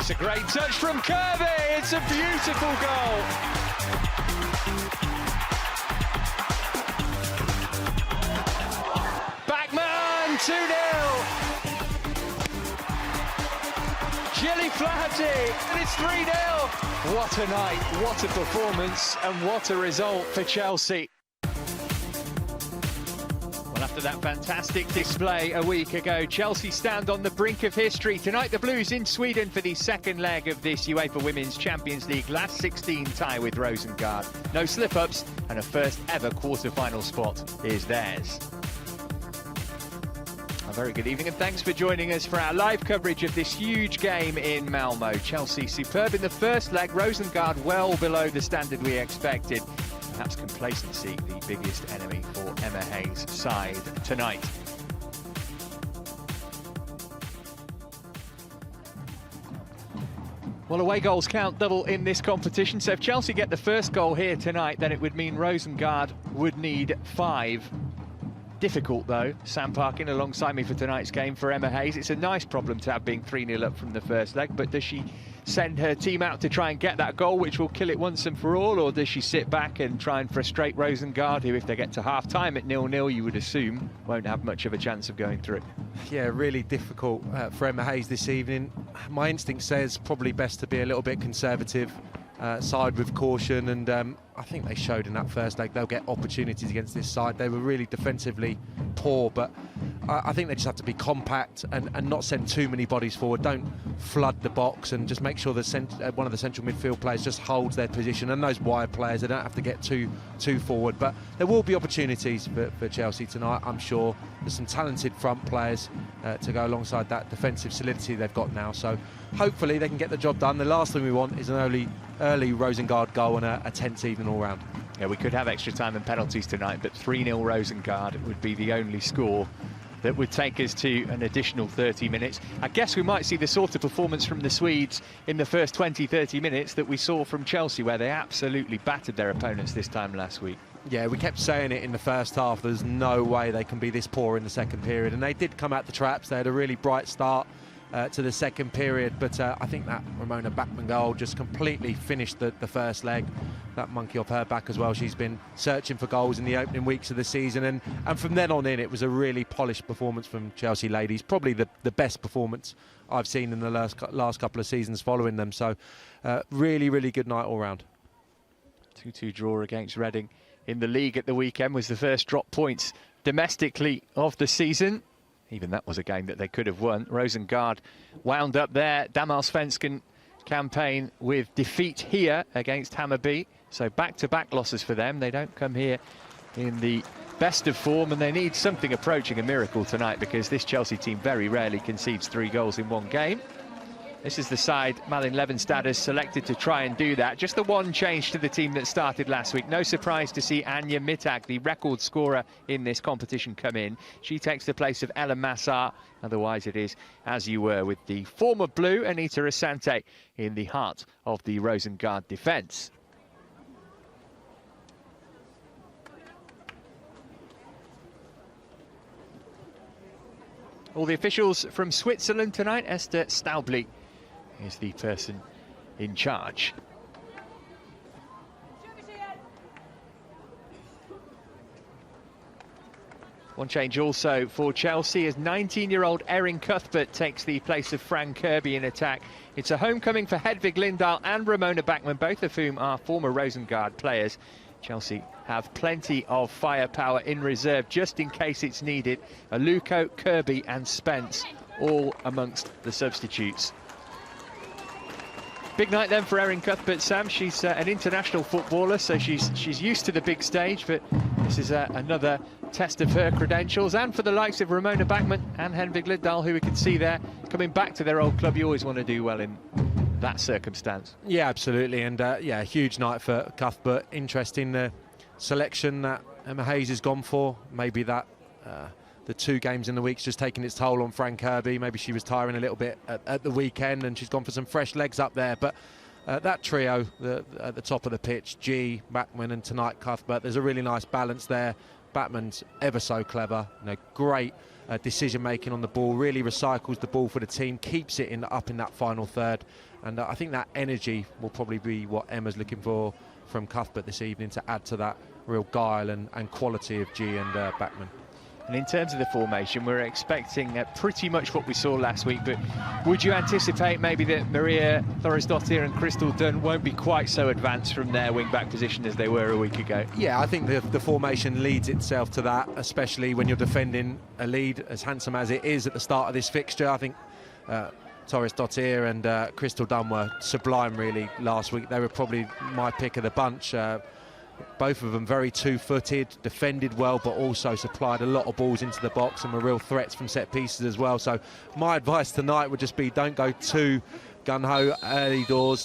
It's a great touch from Kirby. It's a beautiful goal. Backman, 2-0. Gilly Flaherty, and it's 3-0. What a night, what a performance, and what a result for Chelsea. Well, after that fantastic display a week ago, Chelsea stand on the brink of history. Tonight, the Blues in Sweden for the second leg of this UEFA Women's Champions League last 16 tie with Rosengard. No slip-ups, and a first ever quarter-final spot is theirs. A very good evening and thanks for joining us for our live coverage of this huge game in Malmo. Chelsea superb in the first leg, Rosengard well below the standard we expected. Perhaps complacency the biggest enemy for Emma Hayes' side tonight. Well, away goals count double in this competition, so if Chelsea get the first goal here tonight, then it would mean Rosengard would need 5. Difficult though. Sam Parkin alongside me for tonight's game for Emma Hayes. It's a nice problem to have being 3-0 up from the first leg, but does she send her team out to try and get that goal which will kill it once and for all, or does she sit back and try and frustrate Rosengard, who if they get to half-time at 0-0 you would assume won't have much of a chance of going through? Yeah, really difficult for Emma Hayes this evening. My instinct says probably best to be a little bit conservative, side with caution, and I think they showed in that first leg they'll get opportunities against this side. They were really defensively poor, but I think they just have to be compact and not send too many bodies forward. Don't flood the box and just make sure that one of the central midfield players just holds their position, and those wide players, they don't have to get too forward. But there will be opportunities for Chelsea tonight, I'm sure. There's some talented front players to go alongside that defensive solidity they've got now, so hopefully they can get the job done. The last thing we want is an early Rosengard goal and a tense evening all round. Yeah, we could have extra time and penalties tonight, but 3-0 Rosengard would be the only score that would take us to an additional 30 minutes. I guess we might see the sort of performance from the Swedes in the first 20-30 minutes that we saw from Chelsea, where they absolutely battered their opponents this time last week. Yeah, we kept saying it in the first half, there's no way they can be this poor in the second period, and they did come out the traps. They had a really bright start to the second period, but I think that Ramona Backman goal just completely finished the first leg. That monkey off her back as well. She's been searching for goals in the opening weeks of the season, and from then on in it was a really polished performance from Chelsea ladies, probably the best performance I've seen in the last couple of seasons following them. So really good night all round. 2-2 draw against Reading in the league at the weekend was the first drop points domestically of the season. Even that was a game that they could have won. Rosengard wound up their Damallsvenskan campaign with defeat here against Hammarby. So back-to-back losses for them. They don't come here in the best of form, and they need something approaching a miracle tonight, because this Chelsea team very rarely concedes 3 goals in one game. This is the side Malin Levenstad has selected to try and do that. Just the one change to the team that started last week. No surprise to see Anja Mittag, the record scorer in this competition, come in. She takes the place of Ella Massar. Otherwise it is as you were, with the former Blue Anita Asante in the heart of the Rosengard defence. All the officials from Switzerland tonight. Esther Staubli is the person in charge. One change also for Chelsea as 19-year-old Erin Cuthbert takes the place of Fran Kirby in attack. It's a homecoming for Hedvig Lindahl and Ramona Backman, both of whom are former Rosengard players. Chelsea have plenty of firepower in reserve just in case it's needed. Aluko, Kirby and Spence all amongst the substitutes. Big night then for Erin Cuthbert, Sam. She's an international footballer, so she's used to the big stage, but this is another test of her credentials. And for the likes of Ramona Backman and Hedvig Lindahl, who we can see there coming back to their old club, you always want to do well in that circumstance. Yeah, absolutely, and yeah, a huge night for Cuthbert. Interesting selection that Emma Hayes has gone for. Maybe that the 2 games in the week's just taking its toll on Fran Kirby. Maybe she was tiring a little bit at the weekend, and she's gone for some fresh legs up there. But that trio at the top of the pitch, G, Backman and tonight Cuthbert, there's a really nice balance there. Batman's ever so clever, great decision making on the ball, really recycles the ball for the team, keeps it up in that final third, and I think that energy will probably be what Emma's looking for from Cuthbert this evening, to add to that real guile and quality of G and Bachmann. And in terms of the formation, we're expecting pretty much what we saw last week, but would you anticipate maybe that Maria Thorisdottir and Crystal Dunn won't be quite so advanced from their wing-back position as they were a week ago? Yeah, I think the formation leads itself to that, especially when you're defending a lead as handsome as it is at the start of this fixture. I think Thorisdottir and Crystal Dunn were sublime really last week. They were probably my pick of the bunch. Both of them very two-footed, defended well, but also supplied a lot of balls into the box and were real threats from set pieces as well. So my advice tonight would just be, don't go too gung-ho early doors,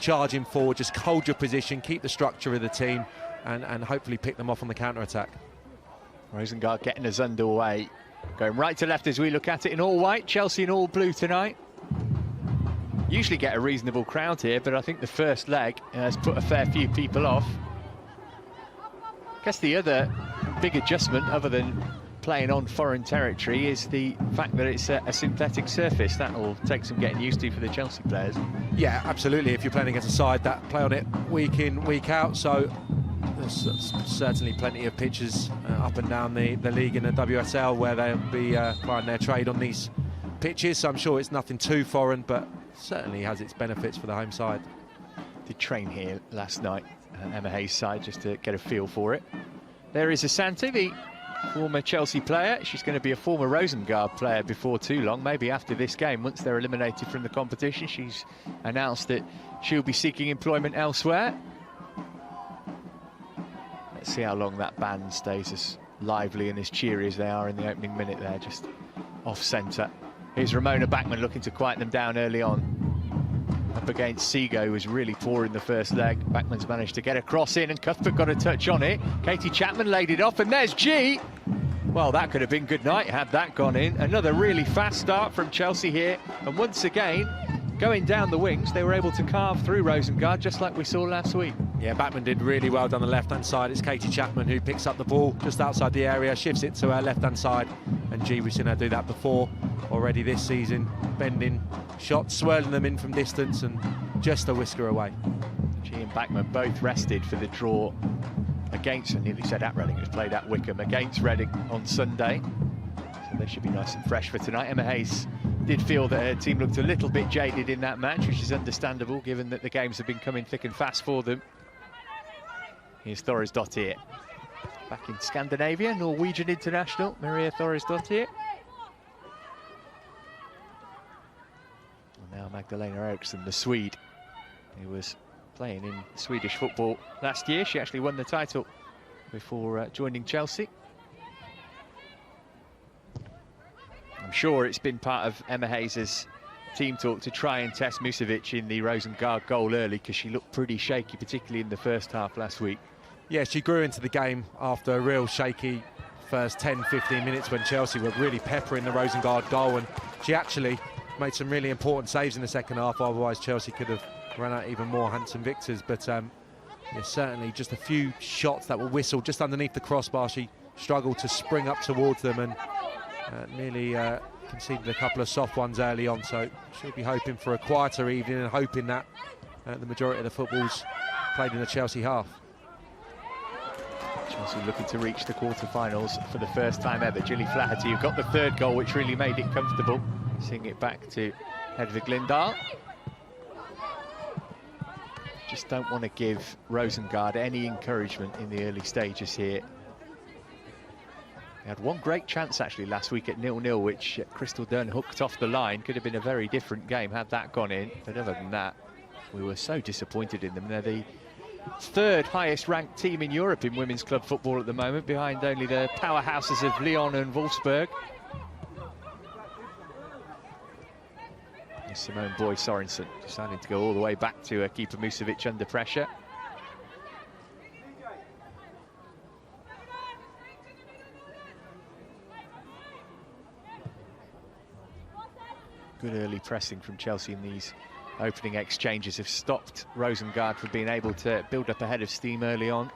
charging forward, just hold your position, keep the structure of the team, and hopefully pick them off on the counter-attack. Rosengard getting us underway, going right to left as we look at it in all white, Chelsea in all blue tonight. Usually get a reasonable crowd here, but I think the first leg has put a fair few people off. I guess the other big adjustment, other than playing on foreign territory, is the fact that it's a synthetic surface. That will take some getting used to for the Chelsea players. Yeah, absolutely. If you're playing against a side that play on it week in, week out, so there's certainly plenty of pitches up and down the league in the WSL where they'll be plying their trade on these pitches. So I'm sure it's nothing too foreign, but certainly has its benefits for the home side. Did train here last night. Emma Hayes' side, just to get a feel for it. There is Asante, the former Chelsea player. She's going to be a former Rosengard player before too long, maybe after this game. Once they're eliminated from the competition, she's announced that she'll be seeking employment elsewhere. Let's see how long that band stays as lively and as cheery as they are in the opening minute there, just off-centre. Here's Ramona Bachmann looking to quieten them down early on. Up against Seago, who was really poor in the first leg. Bachmann's managed to get a cross in, and Cuthbert got a touch on it. Katie Chapman laid it off, and there's G. Well, that could have been good night had that gone in. Another really fast start from Chelsea here, and once again, going down the wings, they were able to carve through Rosengard, just like we saw last week. Yeah, Bachmann did really well down the left-hand side. It's Katie Chapman who picks up the ball just outside the area, shifts it to her left-hand side, and G, we've seen her do that before already this season, bending shots, swirling them in from distance, and just a whisker away. G and Bachmann both rested for the draw against, I nearly said at Reading, it was played at Wickham, against Reading on Sunday. So they should be nice and fresh for tonight. Emma Hayes did feel that her team looked a little bit jaded in that match, which is understandable given that the games have been coming thick and fast for them. Here's Thorisdottir. Back in Scandinavia, Norwegian international, Maria Thorisdottir. And now Magdalena Eriksson, the Swede, who was playing in Swedish football last year. She actually won the title before joining Chelsea. I'm sure it's been part of Emma Hayes' team talk to try and test Musovic in the Rosengard goal early, because she looked pretty shaky, particularly in the first half last week. Yeah, she grew into the game after a real shaky first 10-15 minutes when Chelsea were really peppering the Rosengard goal, and she actually made some really important saves in the second half. Otherwise Chelsea could have run out even more handsome victors, but yeah, certainly just a few shots that were whistled just underneath the crossbar. She struggled to spring up towards them and nearly conceded a couple of soft ones early on, so she'll be hoping for a quieter evening and hoping that the majority of the football's played in the Chelsea half. Chelsea looking to reach the quarter-finals for the first time ever. Gilly Flaherty, who got the third goal, which really made it comfortable. Seeing it back to Hedvig Lindahl. Just don't want to give Rosengard any encouragement in the early stages here. They had one great chance actually last week at 0-0, which Crystal Dunn hooked off the line. Could have been a very different game had that gone in, but other than that, we were so disappointed in them. They're the third highest ranked team in Europe in women's club football at the moment, behind only the powerhouses of Lyon and Wolfsburg. And Simone Boy Sorensen deciding to go all the way back to keeper Musovic under pressure. Good early pressing from Chelsea in these opening exchanges have stopped Rosengard from being able to build up a head of steam early on.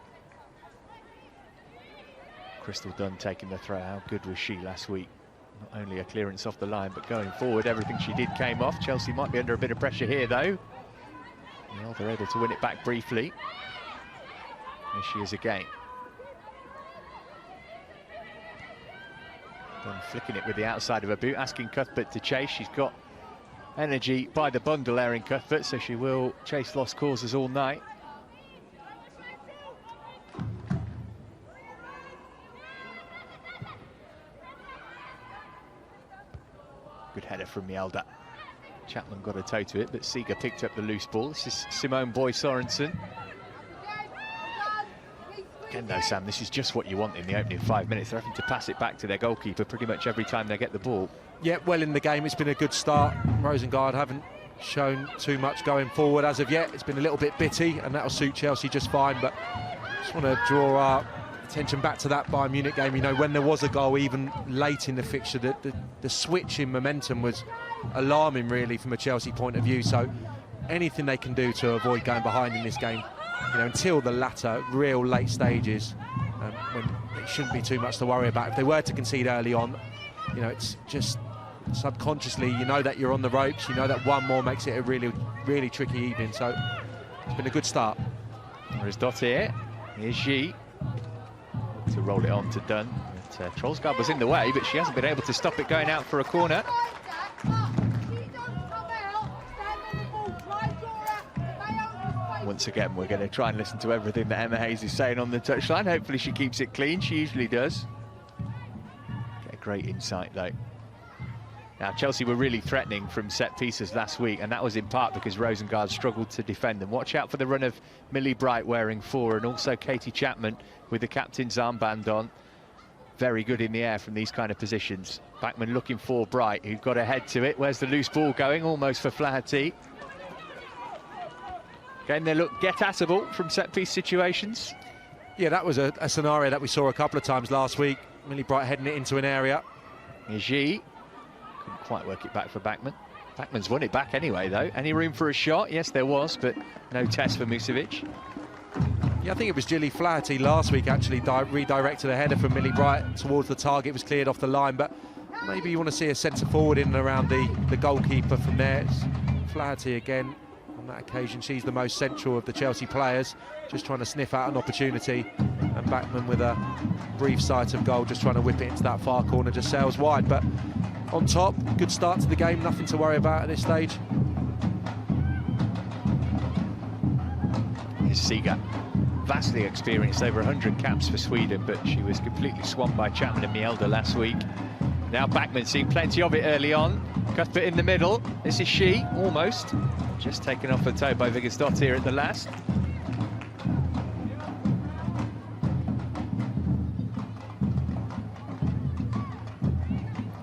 Crystal Dunn taking the throw. How good was she last week? Not only a clearance off the line, but going forward, everything she did came off. Chelsea might be under a bit of pressure here, though. Well, they're able to win it back briefly. Here she is again. Dunn flicking it with the outside of her boot, asking Cuthbert to chase. She's got energy by the bundle there in Cuthbert, so she will chase lost causes all night. Good header from Mjelde. Chapman got a toe to it, but Seeger picked up the loose ball. This is Simone Boye-Sorensen. Again though, Sam, this is just what you want in the opening 5 minutes. They're having to pass it back to their goalkeeper pretty much every time they get the ball. Yeah, well in the game, it's been a good start. Rosengard haven't shown too much going forward as of yet. It's been a little bit bitty, and that'll suit Chelsea just fine, but just want to draw our attention back to that Bayern Munich game. You know, when there was a goal, even late in the fixture, the switch in momentum was alarming, really, from a Chelsea point of view. So anything they can do to avoid going behind in this game, you know, until the latter, real late stages, when it shouldn't be too much to worry about. If they were to concede early on, you know, it's just subconsciously, you know that you're on the ropes, you know that one more makes it a really, really tricky evening. So it's been a good start. There is Dottier. Here's G to roll it on to Dunn. But, Rosengard was in the way, but she hasn't been able to stop it going out for a corner. Once again, we're going to try and listen to everything that Emma Hayes is saying on the touchline. Hopefully she keeps it clean. She usually does. Get a great insight, though. Now, Chelsea were really threatening from set pieces last week, and that was in part because Rosengard struggled to defend them. Watch out for the run of Millie Bright wearing 4, and also Katie Chapman with the captain's armband on. Very good in the air from these kind of positions. Bachmann looking for Bright, who got a head to it. Where's the loose ball going? Almost for Flaherty. Again, they look get-atable from set-piece situations. Yeah, that was a scenario that we saw a couple of times last week. Millie Bright heading it into an area. G couldn't quite work it back for Bachmann. Bachmann's won it back anyway, though. Any room for a shot? Yes, there was, but no test for Musovic. Yeah, I think it was Gilly Flaherty last week actually redirected a header from Millie Bright towards the target. It was cleared off the line, but maybe you want to see a centre forward in and around the goalkeeper from there. It's Flaherty again. On that occasion, she's the most central of the Chelsea players, just trying to sniff out an opportunity, and Bachmann with a brief sight of goal, just trying to whip it into that far corner, just sails wide. But on top, good start to the game, nothing to worry about at this stage. Here's Seeger, vastly experienced, over 100 caps for Sweden, but she was completely swamped by Chapman and Mjelde last week. Now Bachmann seeing plenty of it early on. Cuthbert in the middle. This is she, almost. Just taken off her toe by Viggersdottir at the last.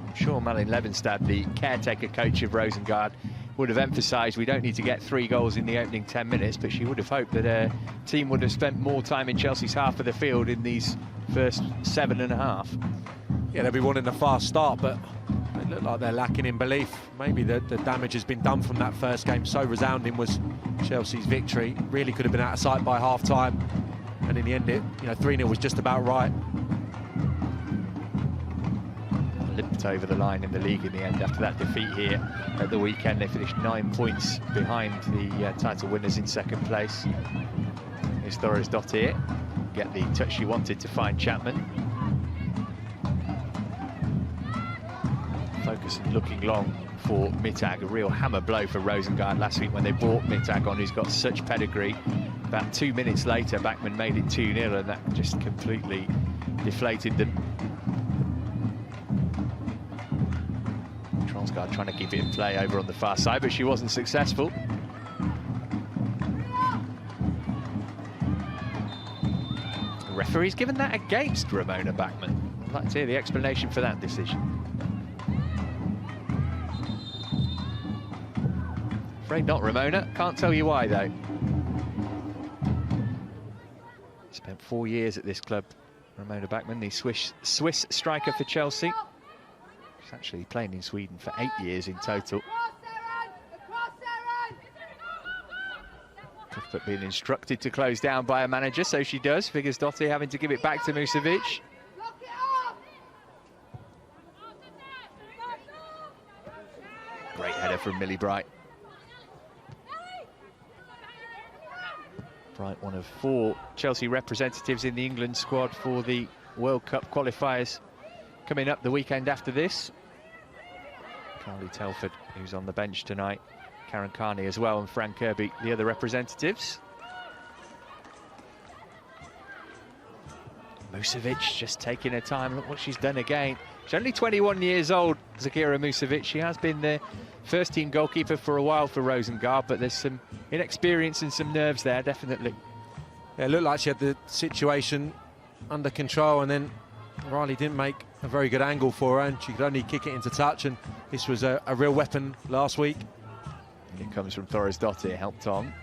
I'm sure Malin Levenstad, the caretaker coach of Rosengard, would have emphasised we don't need to get 3 goals in the opening 10 minutes, but she would have hoped that her team would have spent more time in Chelsea's half of the field in these first 7.5. Yeah, they'll be wanting a fast start, but they look like they're lacking in belief. Maybe the damage has been done from that first game. So resounding was Chelsea's victory. Really could have been out of sight by half-time. And in the end, 3-0 was just about right. Limped over the line in the league in the end after that defeat here at the weekend. They finished 9 points behind the title winners in second place. Here's Viggersdottir. Get the touch she wanted to find Chapman. Focus and looking long for Mittag. A real hammer blow for Rosengard last week when they brought Mittag on, who's got such pedigree. About 2 minutes later, Bachmann made it 2-0, and that just completely deflated them. Rosengard trying to keep it in play over on the far side, but she wasn't successful. The referee's given that against Ramona Bachmann. I'd like to hear the explanation for that decision. Afraid not, Ramona. Can't tell you why, though. Spent 4 years at this club, Ramona Bachmann, the Swiss striker for Chelsea. She's actually playing in Sweden for 8 years in total. Cuthbert being instructed to close down by a manager, so she does. Viggersdottir having to give it back to Musovic. from Millie Bright. Bright, one of 4 Chelsea representatives in the England squad for the World Cup qualifiers coming up the weekend after this. Carly Telford, who's on the bench tonight, Karen Carney as well, and Fran Kirby, the other representatives. Musovic just taking her time. Look what she's done again. She's only 21 years old, Zakira Musovic. She has been the first team goalkeeper for a while for Rosengard, but there's some inexperience and some nerves there, definitely. Yeah, it looked like she had the situation under control, and then Riley didn't make a very good angle for her, and she could only kick it into touch, and this was a real weapon last week. And it comes from Thorisdottir, helped on.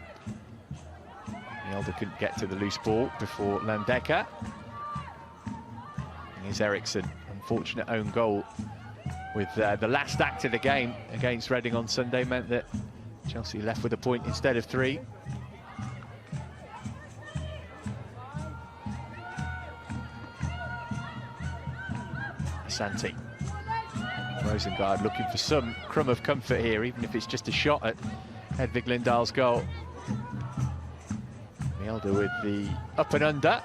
Mjelde couldn't get to the loose ball before Landecker. And here's Eriksson, unfortunate own goal with the last act of the game against Reading on Sunday meant that Chelsea left with a point instead of 3. Asante. Rosengard looking for some crumb of comfort here, even if it's just a shot at Hedvig Lindahl's goal. Mjelde with the up and under.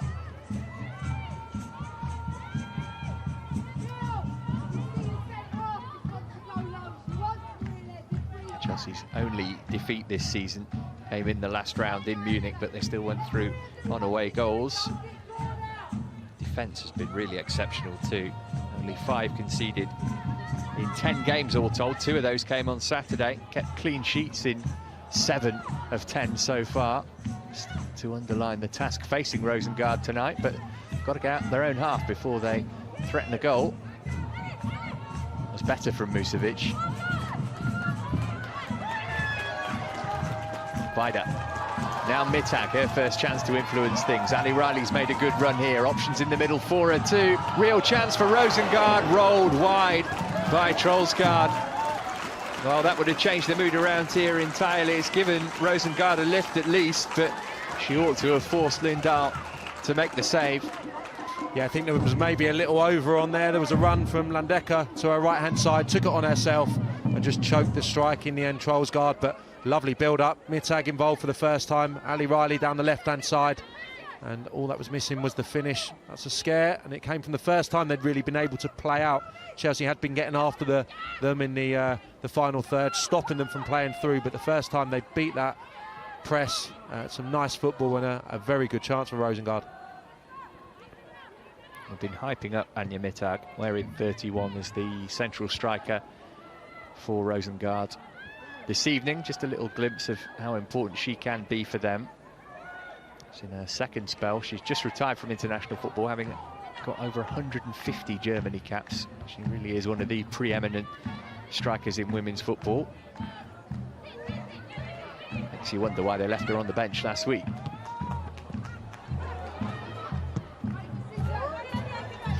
Chelsea's only defeat this season came in the last round in Munich, but they still went through on away goals. Defence has been really exceptional too. Only 5 conceded in 10 games all told. 2 of those came on Saturday. Kept clean sheets in 7 of 10 so far. Just to underline the task facing Rosengard tonight, but got to get out their own half before they threaten a goal. It was better from Musovic. Vida. Now Mittag, her first chance to influence things. Ali Riley's made a good run here. Options in the middle for her too. Real chance for Rosengard, rolled wide by Trollsgaard. Well, that would have changed the mood around here entirely. It's given Rosengard a lift at least, but she ought to have forced Lindahl to make the save. Yeah, I think there was maybe a little over on there. There was a run from Landecker to her right-hand side, took it on herself and just choked the strike in the end, Trollsgaard, but lovely build-up. Mittag involved for the first time. Ali Riley down the left-hand side. And all that was missing was the finish. That's a scare, and it came from the first time they'd really been able to play out. Chelsea had been getting after them in the final third, stopping them from playing through, but the first time they beat that press, some nice football and a very good chance for Rosengard. We've been hyping up Anja Mittag, wearing 31 as the central striker for Rosengard. This evening, just a little glimpse of how important she can be for them. She's in her second spell. She's just retired from international football, having got over 150 Germany caps. She really is one of the preeminent strikers in women's football. Makes you wonder why they left her on the bench last week.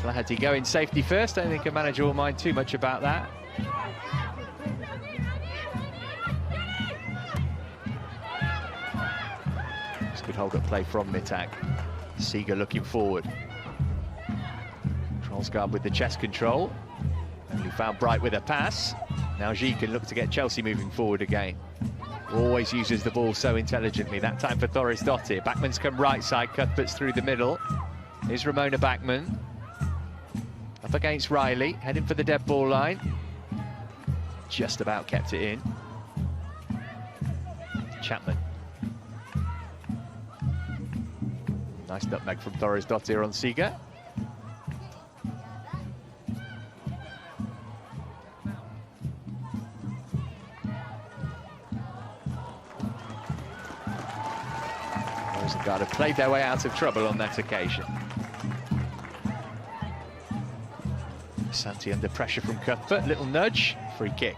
Flaherty going safety first. I don't think a manager will mind too much about that. Good hold-up play from Mittag. Seeger looking forward. Trollsgaard with the chest control. Only found Bright with a pass. Now G can look to get Chelsea moving forward again. Always uses the ball so intelligently. That time for Thorisdottir. Backman's come right side, Cuthbert's through the middle. Here's Ramona Backman. Up against Riley, heading for the dead ball line. Just about kept it in. Chapman. Nice nutmeg from Thorisdottir on Seeger. Rosengard have played their way out of trouble on that occasion. Santi under pressure from Cuthbert, little nudge, free kick.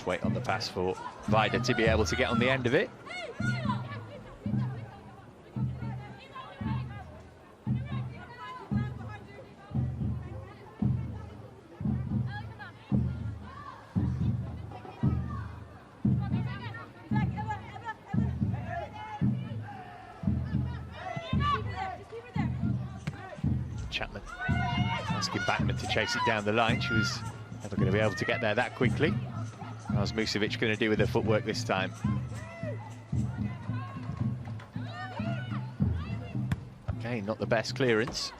Weight on the pass for Vida to be able to get on the end of it. Asking Backman to chase it down the line. She was never going to be able to get there that quickly. How's Musovic going to do with her footwork this time? Okay, not the best clearance.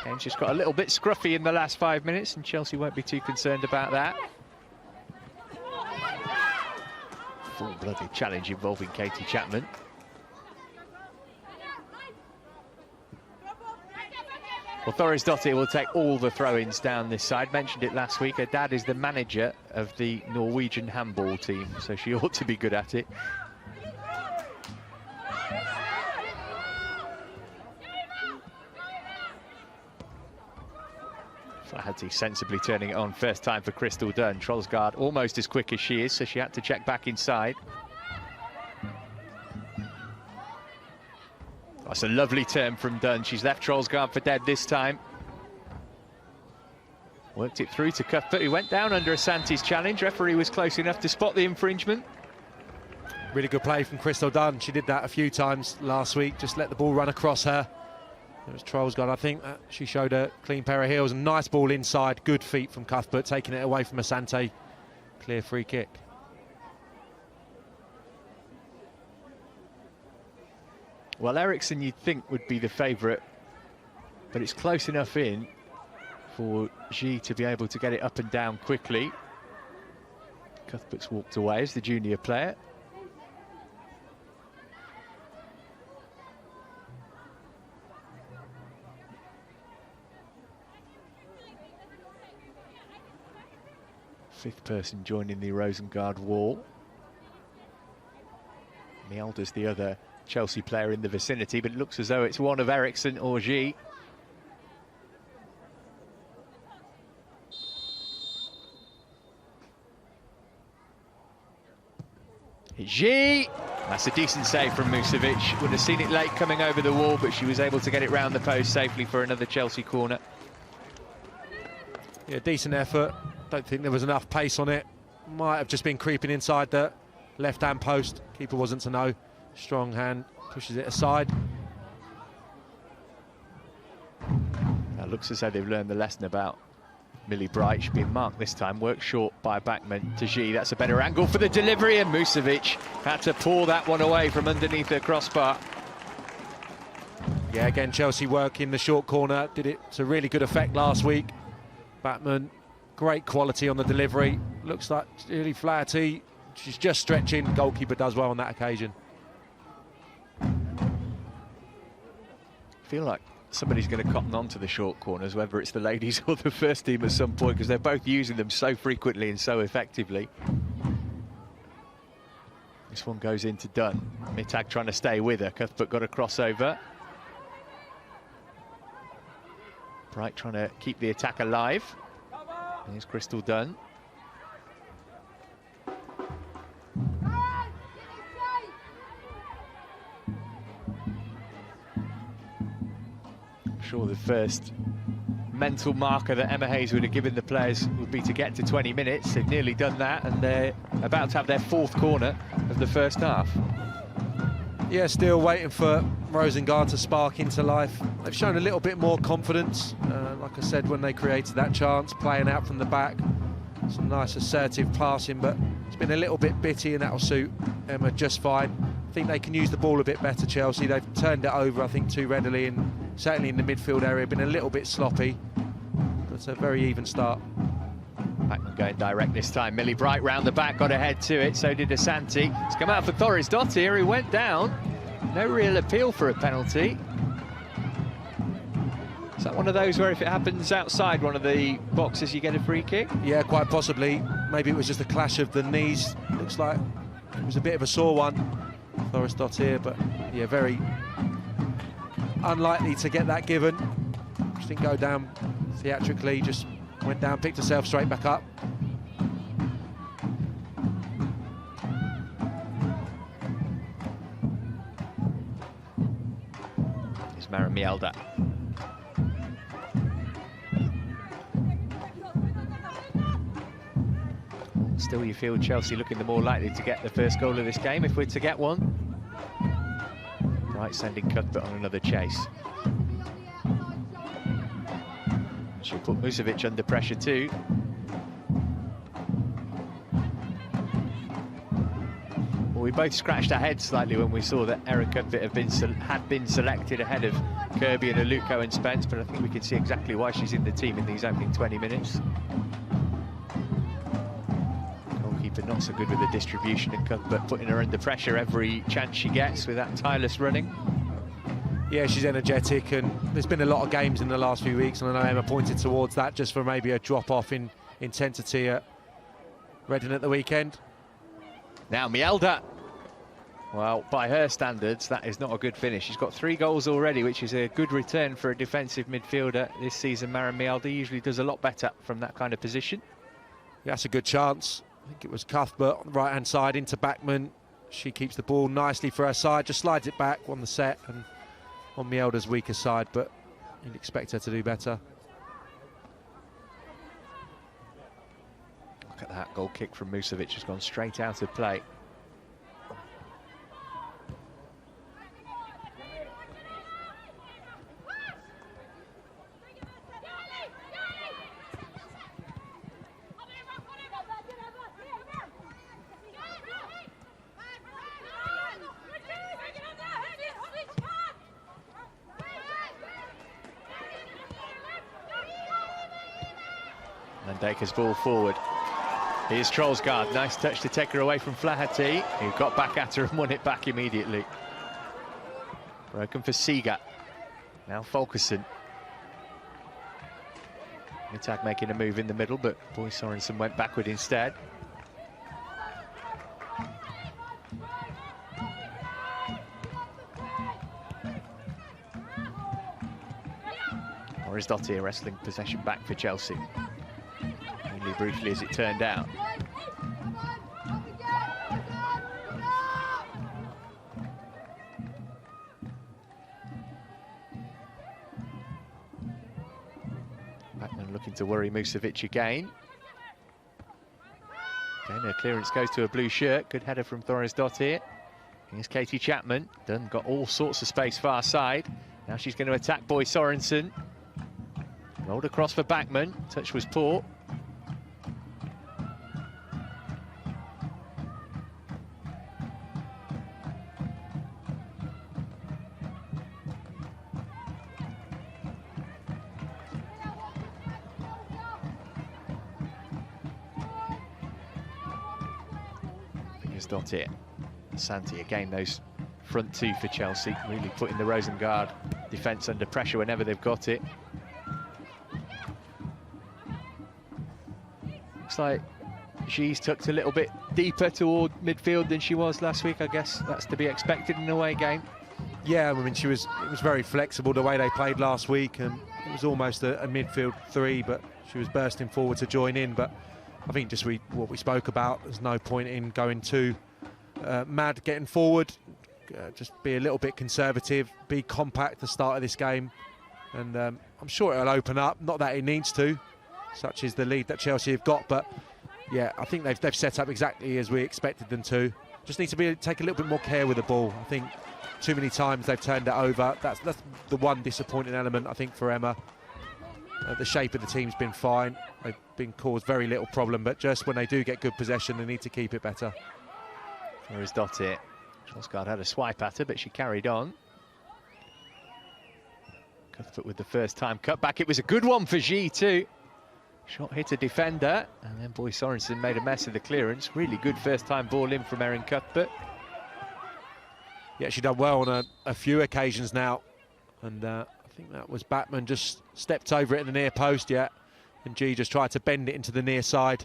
Game's just got a little bit scruffy in the last 5 minutes, and Chelsea won't be too concerned about that. Full-blooded challenge involving Katie Chapman. Well, Thorisdottir will take all the throw-ins down this side. Mentioned it last week. Her dad is the manager of the Norwegian handball team, so she ought to be good at it. Flaherty sensibly turning it on. First time for Crystal Dunn. Rosengard almost as quick as she is, so she had to check back inside. That's a lovely turn from Dunn. She's left Rosengard for dead this time. Worked it through to Cuthbert, who went down under Asante's challenge. Referee was close enough to spot the infringement. Really good play from Crystal Dunn. She did that a few times last week, just let the ball run across her. It was Rosengard, I think. She showed a clean pair of heels. A nice ball inside. Good feet from Cuthbert, taking it away from Asante. Clear free kick. Well, Eriksson you'd think would be the favourite, but it's close enough in for Ji to be able to get it up and down quickly. Cuthbert's walked away as the junior player. Fifth person joining the Rosengard wall. Mjolder's the other Chelsea player in the vicinity, but it looks as though it's one of Eriksson or Ji. Ji! That's a decent save from Musovic. Would have seen it late coming over the wall, but she was able to get it round the post safely for another Chelsea corner. Yeah, decent effort. Don't think there was enough pace on it. Might have just been creeping inside the left-hand post. Keeper wasn't to know. Strong hand, pushes it aside. That looks as though they've learned the lesson about Millie Bright. She's been marked this time, worked short by Backman to Ji. That's a better angle for the delivery, and Musovic had to pull that one away from underneath her crossbar. Yeah, again, Chelsea work in the short corner. Did it to really good effect last week. Backman, great quality on the delivery. Looks like really Flaherty. She's just stretching. Goalkeeper does well on that occasion. I feel like somebody's going to cotton on to the short corners, whether it's the ladies or the first team at some point, because they're both using them so frequently and so effectively. This one goes into Dunn. Mittag trying to stay with her. Cuthbert got a crossover. Bright trying to keep the attack alive. Here's Crystal Dunn. I'm sure the first mental marker that Emma Hayes would have given the players would be to get to 20 minutes. They've nearly done that, and they're about to have their fourth corner of the first half. Yeah, still waiting for Rosengard to spark into life. They've shown a little bit more confidence, like I said, when they created that chance, playing out from the back. Some nice assertive passing, but it's been a little bit bitty, and that'll suit Emma just fine. I think they can use the ball a bit better, Chelsea. They've turned it over, I think, too readily, and certainly in the midfield area, been a little bit sloppy. But it's a very even start. Backman going direct this time. Millie Bright round the back, got ahead to it, so did Asante. It's come out for Thorisdottir, who went down. No real appeal for a penalty. Is that one of those where if it happens outside one of the boxes, you get a free kick? Yeah, quite possibly. Maybe it was just a clash of the knees. Looks like it was a bit of a sore one, Thorisdottir, but yeah, very unlikely to get that given. Just didn't go down theatrically, just went down, picked herself straight back up. Here's Maren Mjolder. still you feel Chelsea looking the more likely to get the first goal of this game, if we're to get one. Right, sending Cuthbert on another chase. She'll put Musovic under pressure too. Well, we both scratched our heads slightly when we saw that Erin Cuthbert had been selected ahead of Kirby and Aluko and Spence, but I think we can see exactly why she's in the team in these opening 20 minutes. Goalkeeper not so good with the distribution, and Cuthbert putting her under pressure every chance she gets with that tireless running. Yeah, she's energetic, and there's been a lot of games in the last few weeks, and I know Emma pointed towards that just for maybe a drop-off in intensity at Reading at the weekend. Now Mjelde. Well, by her standards, that is not a good finish. She's got 3 goals already, which is a good return for a defensive midfielder this season. Maren Mjelde usually does a lot better from that kind of position. Yeah, that's a good chance. I think it was Cuthbert on the right-hand side into Backman. She keeps the ball nicely for her side, just slides it back on the set and on Mjelde's weaker side, but you'd expect her to do better. Look at that goal kick from Musovic, has gone straight out of play. And Dacre's ball forward. Here's Rosengard, nice touch to take her away from Flaherty, who got back at her and won it back immediately. Broken for Seeger. Now Fulkerson. Mittag making a move in the middle, but Boy Sorensen went backward instead. Orisdottir wrestling possession back for Chelsea. Only briefly as it turned out. Backman looking to worry Musovic again. Then her clearance goes to a blue shirt. Good header from Thorisdottir. Here's Katie Chapman. Dunn got all sorts of space far side. Now she's going to attack Boy Sorensen. Rolled across for Backman. Touch was poor. Dottir. Santi again, those front two for Chelsea, really putting the Rosengard defence under pressure whenever they've got it. Looks like she's tucked a little bit deeper toward midfield than she was last week. I guess that's to be expected in an away game. Yeah, I mean, it was very flexible the way they played last week, and it was almost a midfield 3, but she was bursting forward to join in. But I think just what we spoke about, there's no point in going too mad getting forward. Just be a little bit conservative, be compact at the start of this game, and I'm sure it'll open up. Not that it needs to, such is the lead that Chelsea have got, but yeah, I think they've set up exactly as we expected them to. Just need to take a little bit more care with the ball. I think too many times they've turned it over. That's the one disappointing element, I think, for Emma. The shape of the team's been fine. They've been caused very little problem, but just when they do get good possession, they need to keep it better. There is Dottir. Rosengard had a swipe at her, but she carried on. Cuthbert with the first time cut back. It was a good one for G too. Shot hit a defender, and then Boy Sorensen made a mess of the clearance. Really good first time ball in from Erin Cuthbert. Yeah, she's done well on a few occasions now, and I think that was Backman just stepped over it in the near post, yeah, and G just tried to bend it into the near side,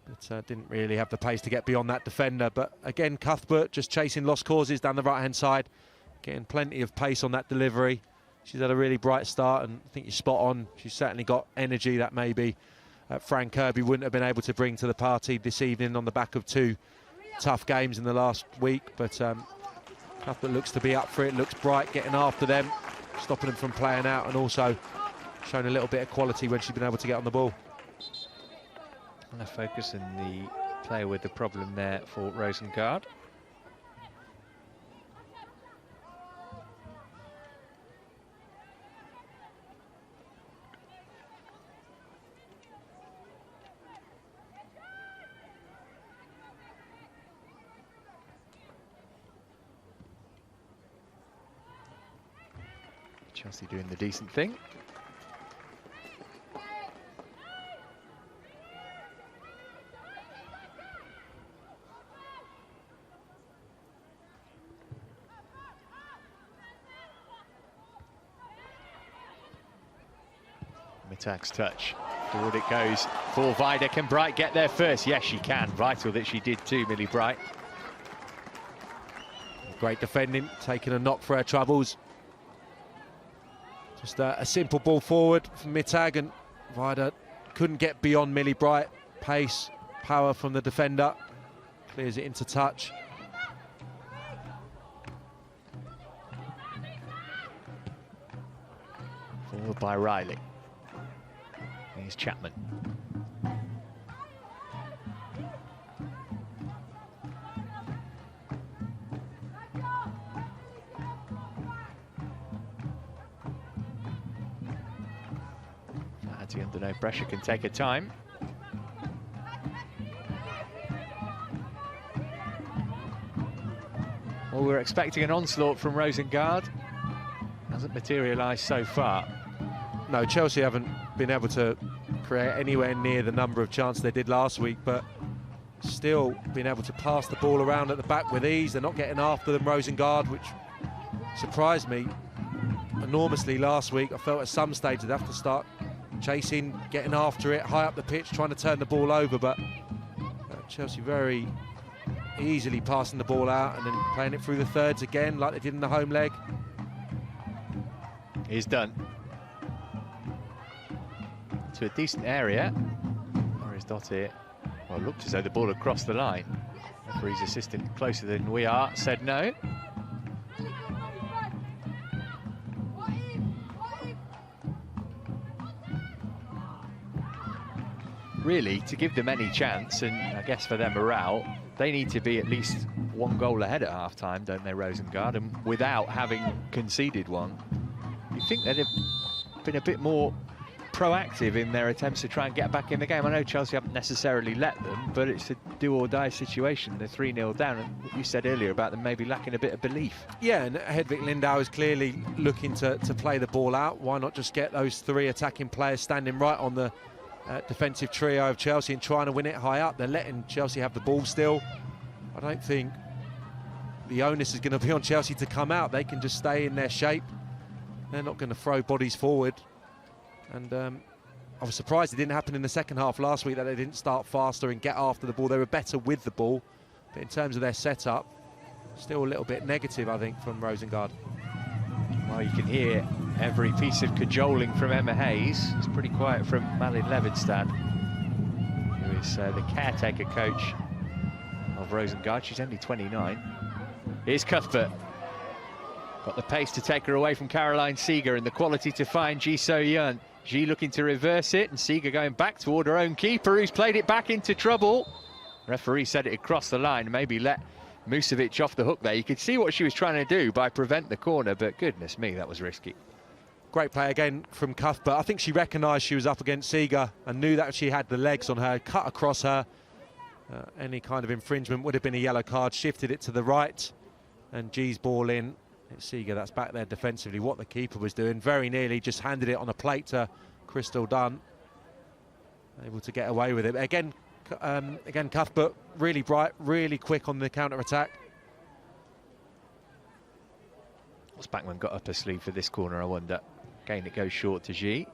but didn't really have the pace to get beyond that defender. But again, Cuthbert just chasing lost causes down the right-hand side, getting plenty of pace on that delivery. She's had a really bright start, and I think you're spot on. She's certainly got energy that maybe Fran Kirby wouldn't have been able to bring to the party this evening on the back of 2 tough games in the last week. But Cuthbert looks to be up for it, looks bright, getting after them, stopping them from playing out, and also showing a little bit of quality when she's been able to get on the ball. Corner focus and the player with the problem there for Rosengard. Chelsea doing the decent thing. Mittag's touch. Forward it goes for Vida. Can Bright get there first? Yes, she can. Vital that she did too, Millie Bright. Great defending, taking a knock for her troubles. Just a simple ball forward from Mittag, and Vida couldn't get beyond Millie Bright. Pace, power from the defender. Clears it into touch. Forward by Riley. Here's Chapman. Flaherty under no pressure can take her time. Well, we're expecting an onslaught from Rosengard. Hasn't materialised so far. No, Chelsea haven't been able to create anywhere near the number of chances they did last week, but still being able to pass the ball around at the back with ease. They're not getting after them, Rosengard, which surprised me enormously last week. I felt at some stage they'd have to start chasing, getting after it, high up the pitch, trying to turn the ball over, but Chelsea very easily passing the ball out and then playing it through the thirds again like they did in the home leg. He's done. To a decent area. Dottir, well, looked as though the ball had crossed the line. Referee's assistant closer than we are said no. Really, to give them any chance, and I guess for their morale, they need to be at least one goal ahead at half-time, don't they, Rosengard? And without having conceded one, you think they'd have been a bit more proactive in their attempts to try and get back in the game. I know Chelsea haven't necessarily let them, but it's a do-or-die situation. They're 3-0 down, and what you said earlier about them maybe lacking a bit of belief. Yeah, and Hedvig Lindau is clearly looking to play the ball out. Why not just get those three attacking players standing right on the defensive trio of Chelsea and trying to win it high up? They're letting Chelsea have the ball still. I don't think the onus is going to be on Chelsea to come out. They can just stay in their shape. They're not going to throw bodies forward. And I was surprised it didn't happen in the second half last week, that they didn't start faster and get after the ball. They were better with the ball, but in terms of their setup, still a little bit negative, I think, from Rosengard. Well, you can hear every piece of cajoling from Emma Hayes. It's pretty quiet from Malin Levenstad, who is the caretaker coach of Rosengard. She's only 29. Here's Cuthbert. Got the pace to take her away from Caroline Seeger and the quality to find Ji So-yeon. Ji looking to reverse it, and Seeger going back toward her own keeper, who's played it back into trouble. Referee said it had crossed the line, maybe let Musovic off the hook there. You could see what she was trying to do by prevent the corner, but goodness me, that was risky. Great play again from Cuthbert. I think she recognised she was up against Seeger and knew that she had the legs on her, cut across her. Any kind of infringement would have been a yellow card, shifted it to the right, and Ji's ball in. It's Seeger that's back there defensively. What the keeper was doing, very nearly just handed it on a plate to Crystal Dunn. Able to get away with it. Again, Cuthbert really bright, really quick on the counter-attack. What's Backman got up her sleeve for this corner, I wonder? Again, it goes short to Ji.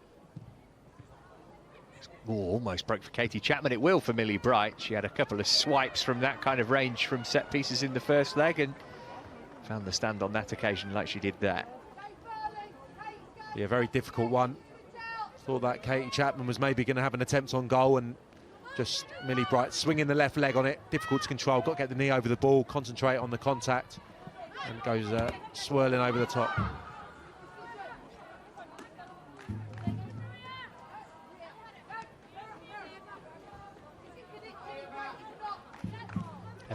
Oh, almost broke for Katie Chapman. It will for Millie Bright. She had a couple of swipes from that kind of range from set pieces in the first leg, and found the stand on that occasion like she did there. Yeah, very difficult one. Thought that Katie Chapman was maybe going to have an attempt on goal, and just Millie Bright swinging the left leg on it. Difficult to control. Got to get the knee over the ball, concentrate on the contact, and goes swirling over the top.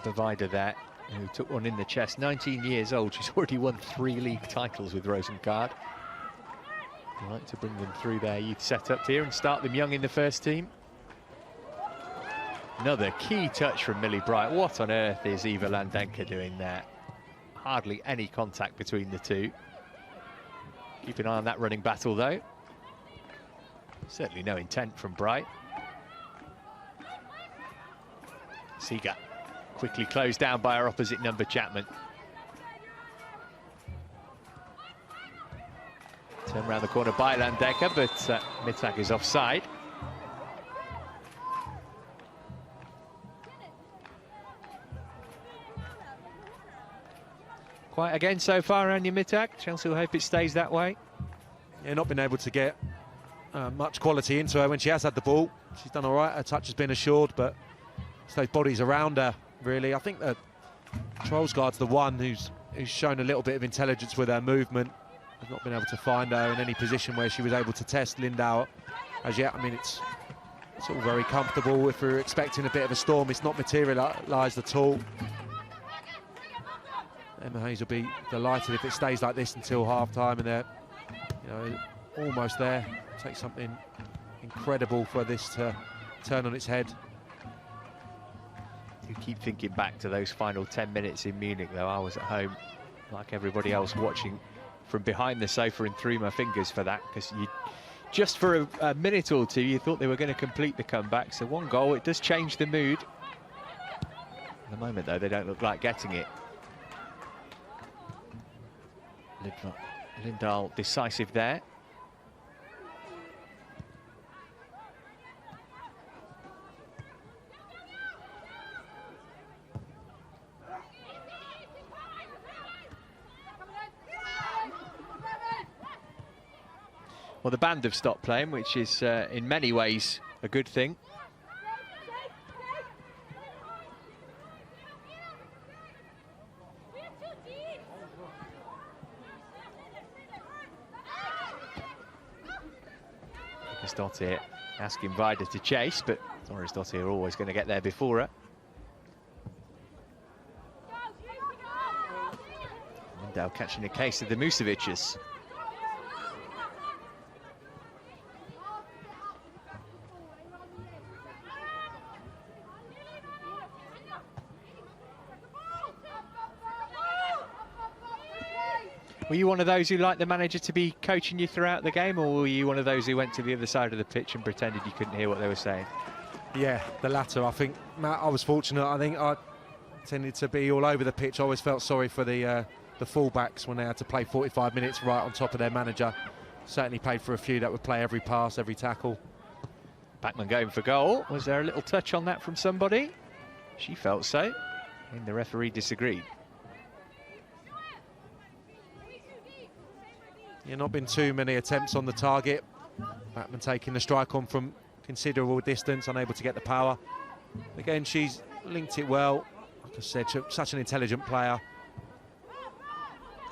Vida there, who took one in the chest. 19 years old, she's already won 3 league titles with Rosengard. I'd like to bring them through their youth setup here and start them young in the first team. Another key touch from Millie Bright. What on earth is Eva Landenka doing there? Hardly any contact between the two. Keep an eye on that running battle though. Certainly no intent from Bright. Seager quickly closed down by her opposite number, Chapman. Turn around the corner by Landenka, but Mittag is offside. Quiet again so far, Anya Mittag. Chelsea will hope it stays that way. Yeah, not been able to get much quality into her when she has had the ball. She's done all right. Her touch has been assured, but it's those bodies around her, really. I think that Rosengard's the one who's shown a little bit of intelligence with her movement. Has not been able to find her in any position where she was able to test Lindau as yet. I mean, it's all very comfortable. If we're expecting a bit of a storm, it's not materialised at all. Emma Hayes will be delighted if it stays like this until half-time, and they're, almost there. It takes something incredible for this to turn on its head. You keep thinking back to those final 10 minutes in Munich, though. I was at home, like everybody else, watching from behind the sofa and through my fingers for that, because you just for a minute or two you thought they were going to complete the comeback. So one goal, it does change the mood. At the moment, though, they don't look like getting it. Lindahl decisive there. Well, the band have stopped playing, which is in many ways a good thing. Thorisdottir asking Vida to chase, but Thorisdottir are always going to get there before her. Lindau catching a case of the Museviches. Were you one of those who liked the manager to be coaching you throughout the game, or were you one of those who went to the other side of the pitch and pretended you couldn't hear what they were saying? Yeah, the latter. I think, Matt, I was fortunate. I think I tended to be all over the pitch. I always felt sorry for the fullbacks when they had to play 45 minutes right on top of their manager. Certainly paid for a few that would play every pass, every tackle. Bachmann going for goal. Was there a little touch on that from somebody? She felt so, and the referee disagreed. Yeah, not been too many attempts on the target. Bachmann taking the strike on from considerable distance, unable to get the power. Again, she's linked it well. Like I said, such an intelligent player.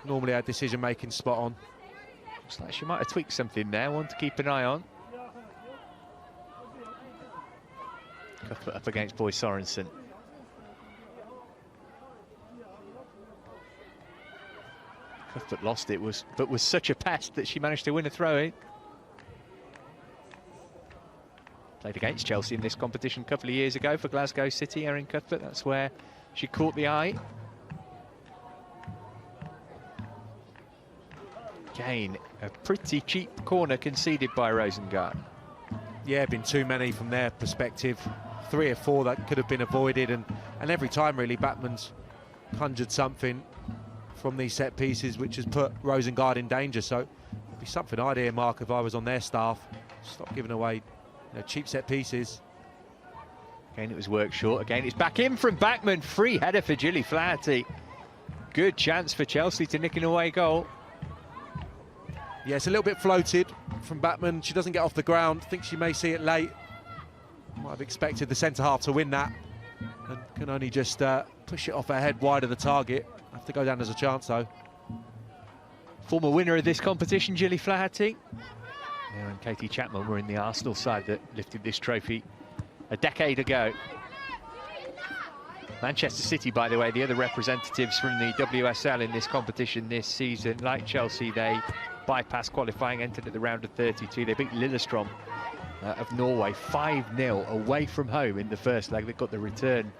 Normally her decision-making spot on. Looks like she might have tweaked something there, one to keep an eye on. Cuthbert up against Boy Sorensen. Cuthbert lost it, but was such a pest that she managed to win a throw-in. Played against Chelsea in this competition a couple of years ago for Glasgow City, Erin Cuthbert. That's where she caught the eye. Again, a pretty cheap corner conceded by Rosengard. Yeah, been too many from their perspective. 3 or 4 that could have been avoided, and every time really Bachmann's conjured something from these set pieces which has put Rosengard in danger. So it'd be something I'd earmark if I was on their staff. Stop giving away cheap set pieces. Again, it was worked short. Again, it's back in from Bachmann. Free header for Gilly Flaherty. Good chance for Chelsea to nick an away goal. Yeah, it's a little bit floated from Bachmann. She doesn't get off the ground. I think she may see it late. Might have expected the centre-half to win that, and can only just push it off her head wide of the target. Have to go down as a chance, though. Former winner of this competition, Gilly Flaherty. Yeah, and Katie Chapman were in the Arsenal side that lifted this trophy a decade ago. Manchester City, by the way, the other representatives from the WSL in this competition this season, like Chelsea, they bypassed qualifying, entered at the round of 32. They beat Lillestrøm of Norway 5-0 away from home in the first leg. They've got the return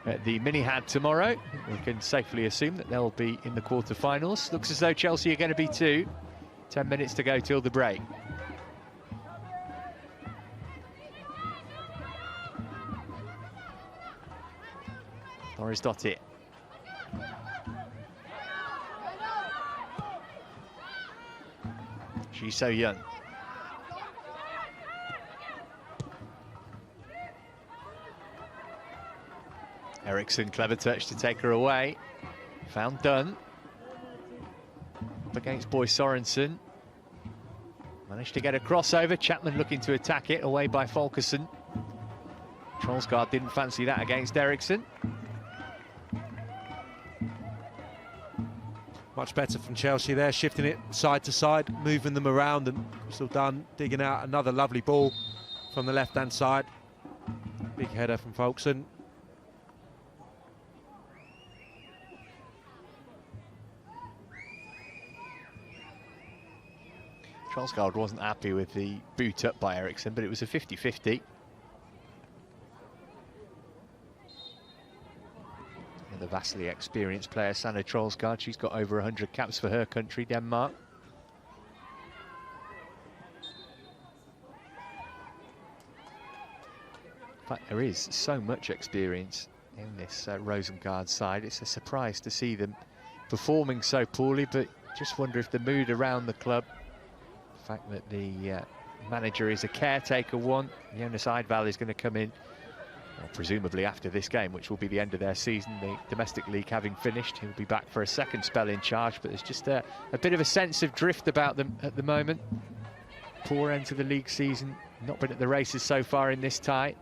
at the Mini-Had tomorrow. We can safely assume that they'll be in the quarter-finals. Looks as though Chelsea are going to be 2. 10 minutes to go till the break. Doris Dottir. She's so young. Eriksson, clever touch to take her away. Found Dunn. Up against Boy Sorensen. Managed to get a crossover. Chapman looking to attack it, away by Folkesson. Rosengard didn't fancy that against Eriksson. Much better from Chelsea there, shifting it side to side, moving them around, and still done, digging out another lovely ball from the left-hand side. Big header from Folkesson. Rosengard wasn't happy with the boot up by Eriksson, but it was a 50-50. The vastly experienced player, Sanne Troelsgaard, she's got over 100 caps for her country, Denmark. In fact, there is so much experience in this Rosengard side. It's a surprise to see them performing so poorly, but just wonder if the mood around the club, the fact that the manager is a caretaker one, Jonas Eidvall is going to come in, well, presumably after this game, which will be the end of their season, the domestic league having finished. He'll be back for a second spell in charge, but there's just a bit of a sense of drift about them at the moment. Poor end to the league season, not been at the races so far in this tie.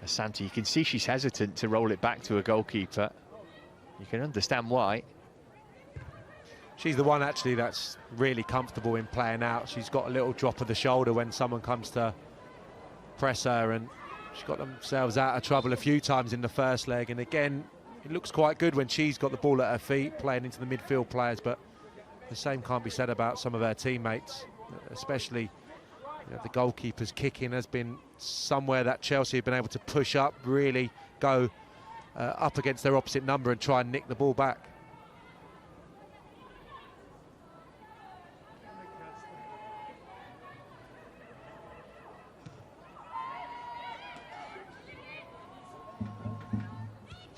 Asante, you can see she's hesitant to roll it back to a goalkeeper. You can understand why. She's the one actually that's really comfortable in playing out. She's got a little drop of the shoulder when someone comes to press her, and she's got themselves out of trouble a few times in the first leg. And again, it looks quite good when she's got the ball at her feet, playing into the midfield players, but the same can't be said about some of her teammates, especially the goalkeeper's kicking has been somewhere that Chelsea have been able to push up, really go up against their opposite number and try and nick the ball back.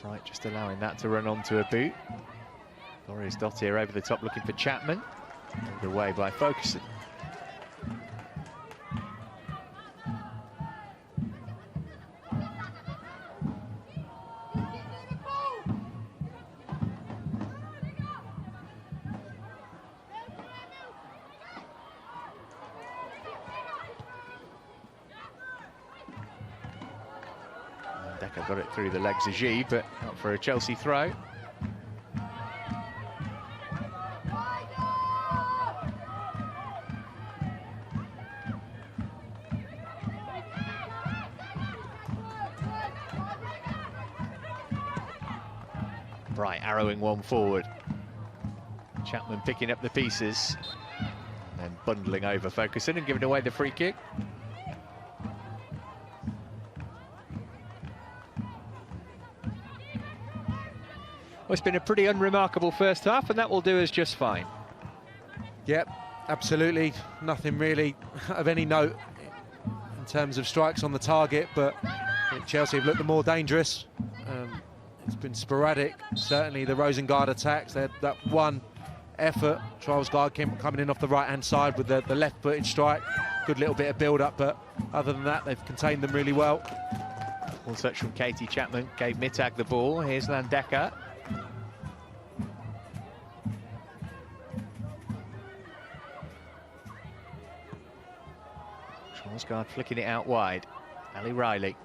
Right, just allowing that to run onto a boot. Doris Dottir over the top looking for Chapman. Away by Folkesson. Decker got it through the legs of G, but not for a Chelsea throw. Bright arrowing one forward. Chapman picking up the pieces and then bundling over Folkesson and giving away the free kick. Well, it's been a pretty unremarkable first half, and that will do us just fine. Yep, absolutely. Nothing really of any note in terms of strikes on the target, but I think Chelsea have looked the more dangerous. It's been sporadic. Certainly the Rosengard attacks, they had that one effort. Troelsgaard coming in off the right-hand side with the left-footed strike. Good little bit of build-up, but other than that, they've contained them really well. One touch from Katie Chapman gave Mittag the ball. Here's Landecker. Rosengard flicking it out wide. Ali Riley,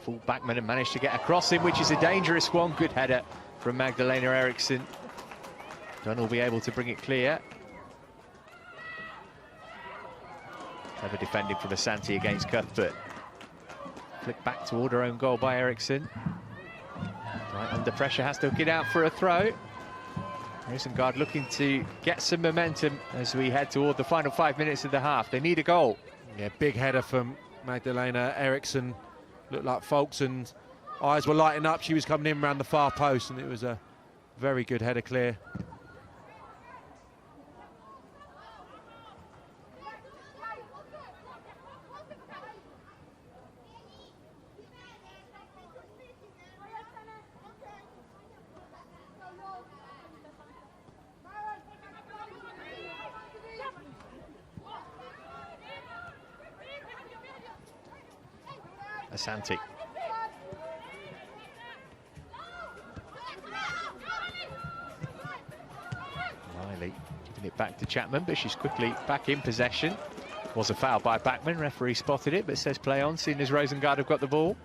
full backman, and managed to get a cross in, which is a dangerous one. Good header from Magdalena Eriksson. Dunn will be able to bring it clear. Clever defending from Asante against Cuthbert. Flick back toward her own goal by Eriksson. Right under pressure, has to hook it out for a throw. Rosengard looking to get some momentum as we head toward the final 5 minutes of the half. They need a goal. Yeah, big header from Magdalena Eriksson. Looked like Folkson's eyes were lighting up. She was coming in around the far post, and it was a very good header clear. Asante. Riley giving it back to Chapman, but she's quickly back in possession. Was a foul by Backman, referee spotted it, but says play on, seeing as Rosengard have got the ball.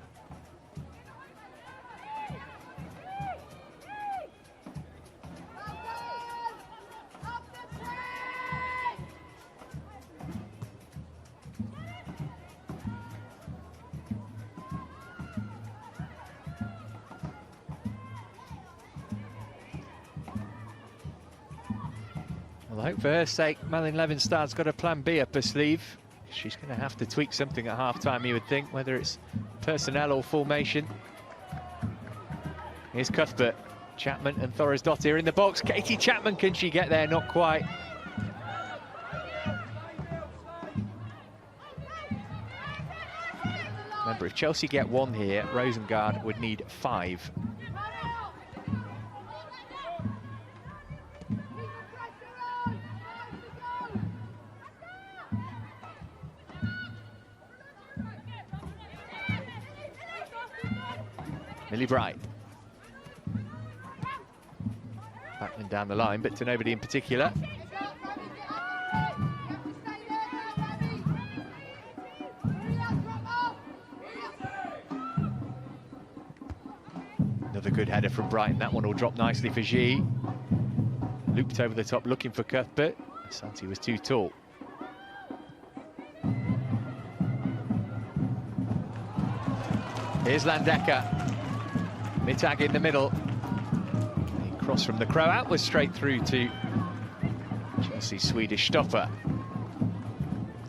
Well, I hope for her sake, Malin Levenstad's got a plan B up her sleeve. She's going to have to tweak something at half-time, you would think, whether it's personnel or formation. Here's Cuthbert, Chapman and Thorisdottir in the box. Katie Chapman, can she get there? Not quite. Remember, if Chelsea get one here, Rosengard would need 5. Millie Bright. Backman down the line, but to nobody in particular. Another good header from Brighton. That one will drop nicely for G. Looped over the top, looking for Cuthbert. Asante was too tall. Here's Landecker. Mittag in the middle. The cross from the Croat was straight through to Chelsea's Swedish stopper.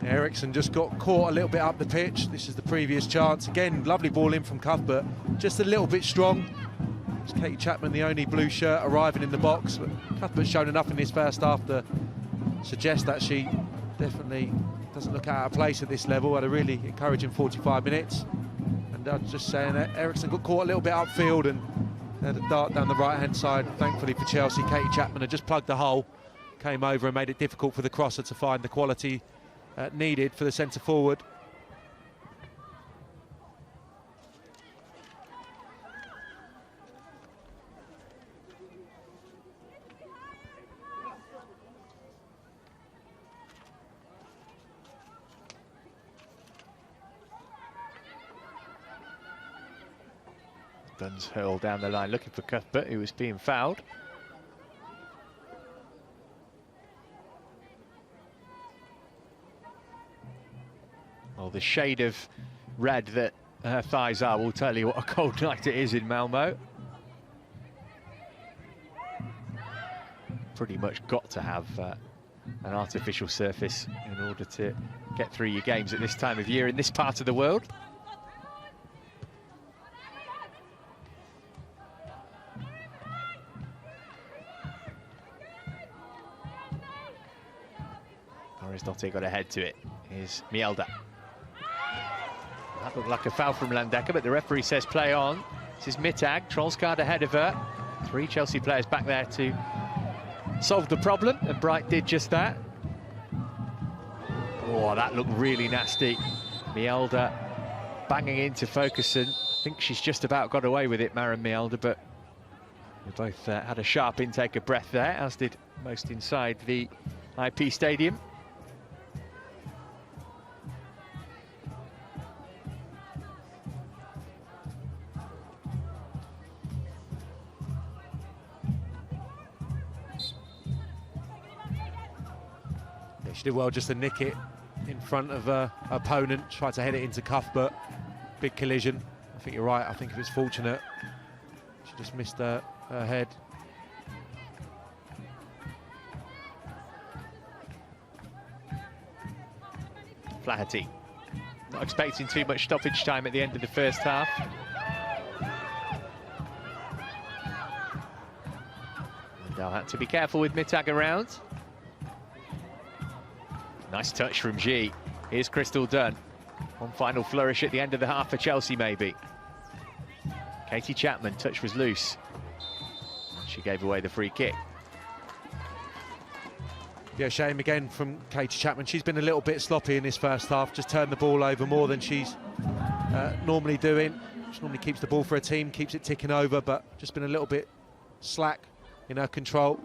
Eriksson just got caught a little bit up the pitch. This is the previous chance. Again, lovely ball in from Cuthbert. Just a little bit strong. It's Katie Chapman, the only blue shirt arriving in the box. But Cuthbert's shown enough in this first half to suggest that she definitely doesn't look out of place at this level. Had a really encouraging 45 minutes. I was just saying that Eriksson got caught a little bit upfield and had a dart down the right-hand side. Thankfully for Chelsea, Katie Chapman had just plugged the hole, came over and made it difficult for the crosser to find the quality needed for the centre-forward. Dunn's hurled down the line looking for Cuthbert, who was being fouled. Well, the shade of red that her thighs are will tell you what a cold night it is in Malmo. Pretty much got to have an artificial surface in order to get through your games at this time of year in this part of the world. Thorisdottir got ahead to it. Here's Mjelde. That looked like a foul from Landecker, but the referee says play on. This is Mittag, Trollsgaard ahead of her. 3 Chelsea players back there to solve the problem, and Bright did just that. Oh, that looked really nasty. Mjelde banging into Folkesson. I think she's just about got away with it, Maren Mjelde, but they both had a sharp intake of breath there, as did most inside the IP Stadium. She did well just to nick it in front of her opponent, tried to head it into cuff, but big collision. I think you're right. I think if it's fortunate, she just missed her head. Flaherty not expecting too much stoppage time at the end of the first half. And they'll have to be careful with Mittag around. Nice touch from G. Here's Crystal Dunn. One final flourish at the end of the half for Chelsea, maybe. Katie Chapman, touch was loose. She gave away the free kick. Yeah, shame again from Katie Chapman. She's been a little bit sloppy in this first half, just turned the ball over more than she's normally doing. She normally keeps the ball for a team, keeps it ticking over, but just been a little bit slack in her control.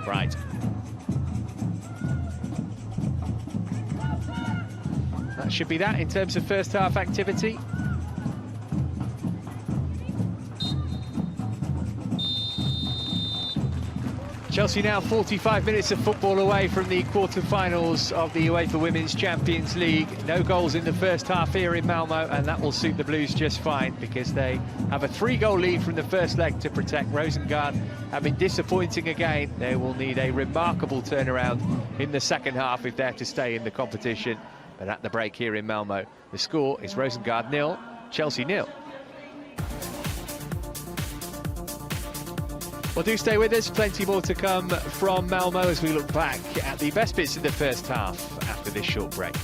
Right. That should be that in terms of first half activity. Chelsea now 45 minutes of football away from the quarter-finals of the UEFA Women's Champions League. No goals in the first half here in Malmo, and that will suit the Blues just fine because they have a 3-goal lead from the first leg to protect. Rosengard have been disappointing again. They will need a remarkable turnaround in the second half if they're to stay in the competition. But at the break here in Malmo, the score is Rosengard 0, Chelsea 0. Well, do stay with us. Plenty more to come from Malmo as we look back at the best bits of the first half after this short break.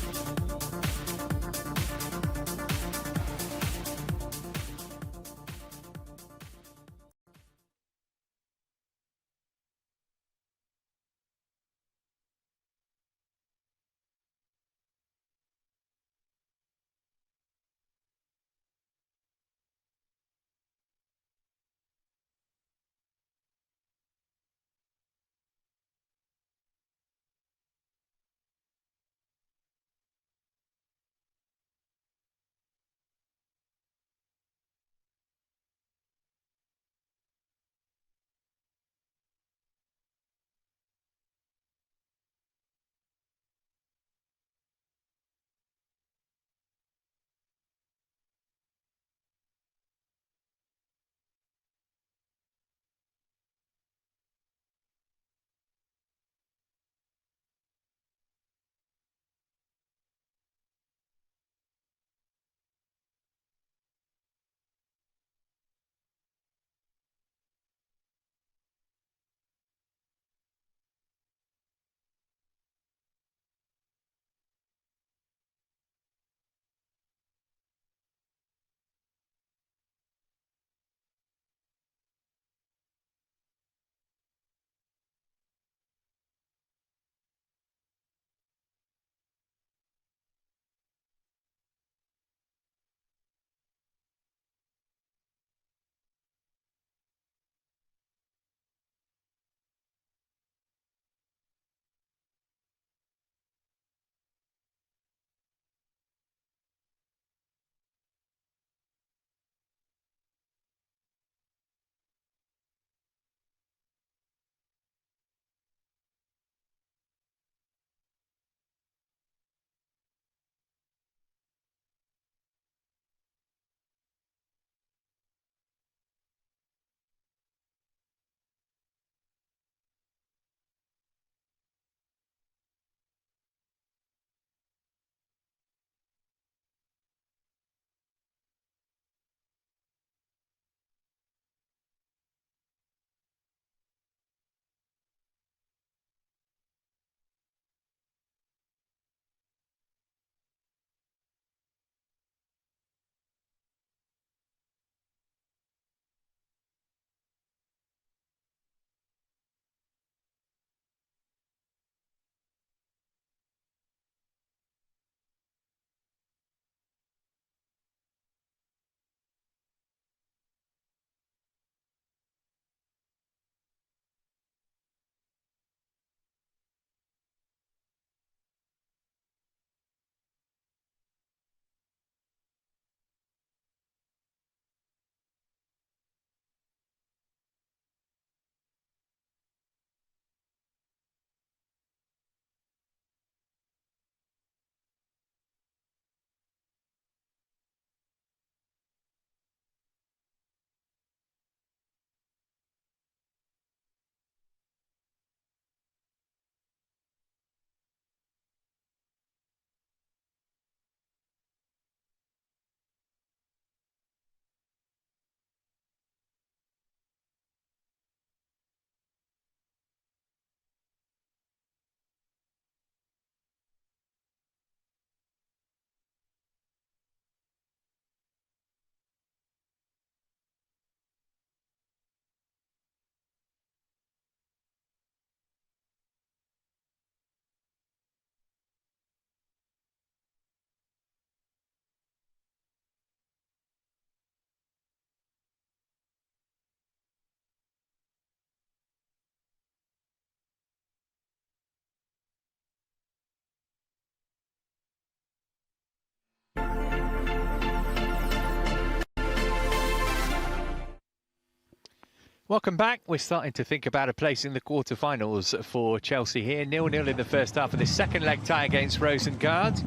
Welcome back. We're starting to think about a place in the quarter-finals for Chelsea here. 0-0 in the first half of this second leg tie against Rosengard.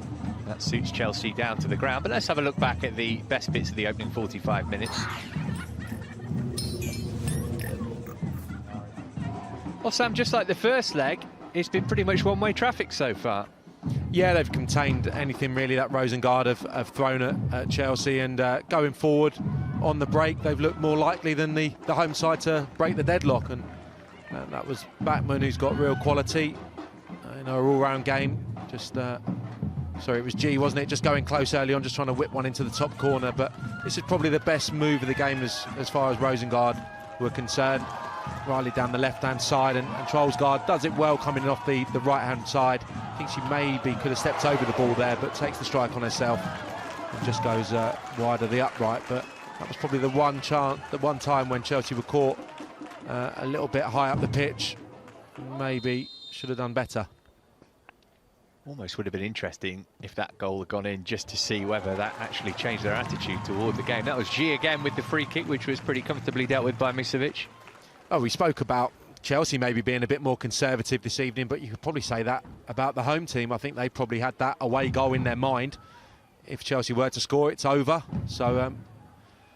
That suits Chelsea down to the ground. But let's have a look back at the best bits of the opening 45 minutes. Well, Sam, just like the first leg, it's been pretty much one-way traffic so far. Yeah, they've contained anything really that Rosengard have thrown at Chelsea, and going forward on the break, they've looked more likely than the home side to break the deadlock, and that was Batman, who's got real quality in our all-round game. Sorry, it was G, wasn't it? Just going close early on, just trying to whip one into the top corner, but this is probably the best move of the game as far as Rosengard were concerned. Riley down the left-hand side, and Trollsgaard does it well coming off the right-hand side. I think she maybe could have stepped over the ball there, but takes the strike on herself and just goes wide of the upright. But that was probably the one time when Chelsea were caught a little bit high up the pitch. Maybe should have done better. Almost would have been interesting if that goal had gone in, just to see whether that actually changed their attitude toward the game. That was G again with the free kick, which was pretty comfortably dealt with by Misovic. Oh, we spoke about Chelsea maybe being a bit more conservative this evening, but you could probably say that about the home team. I think they probably had that away goal in their mind. If Chelsea were to score, it's over. So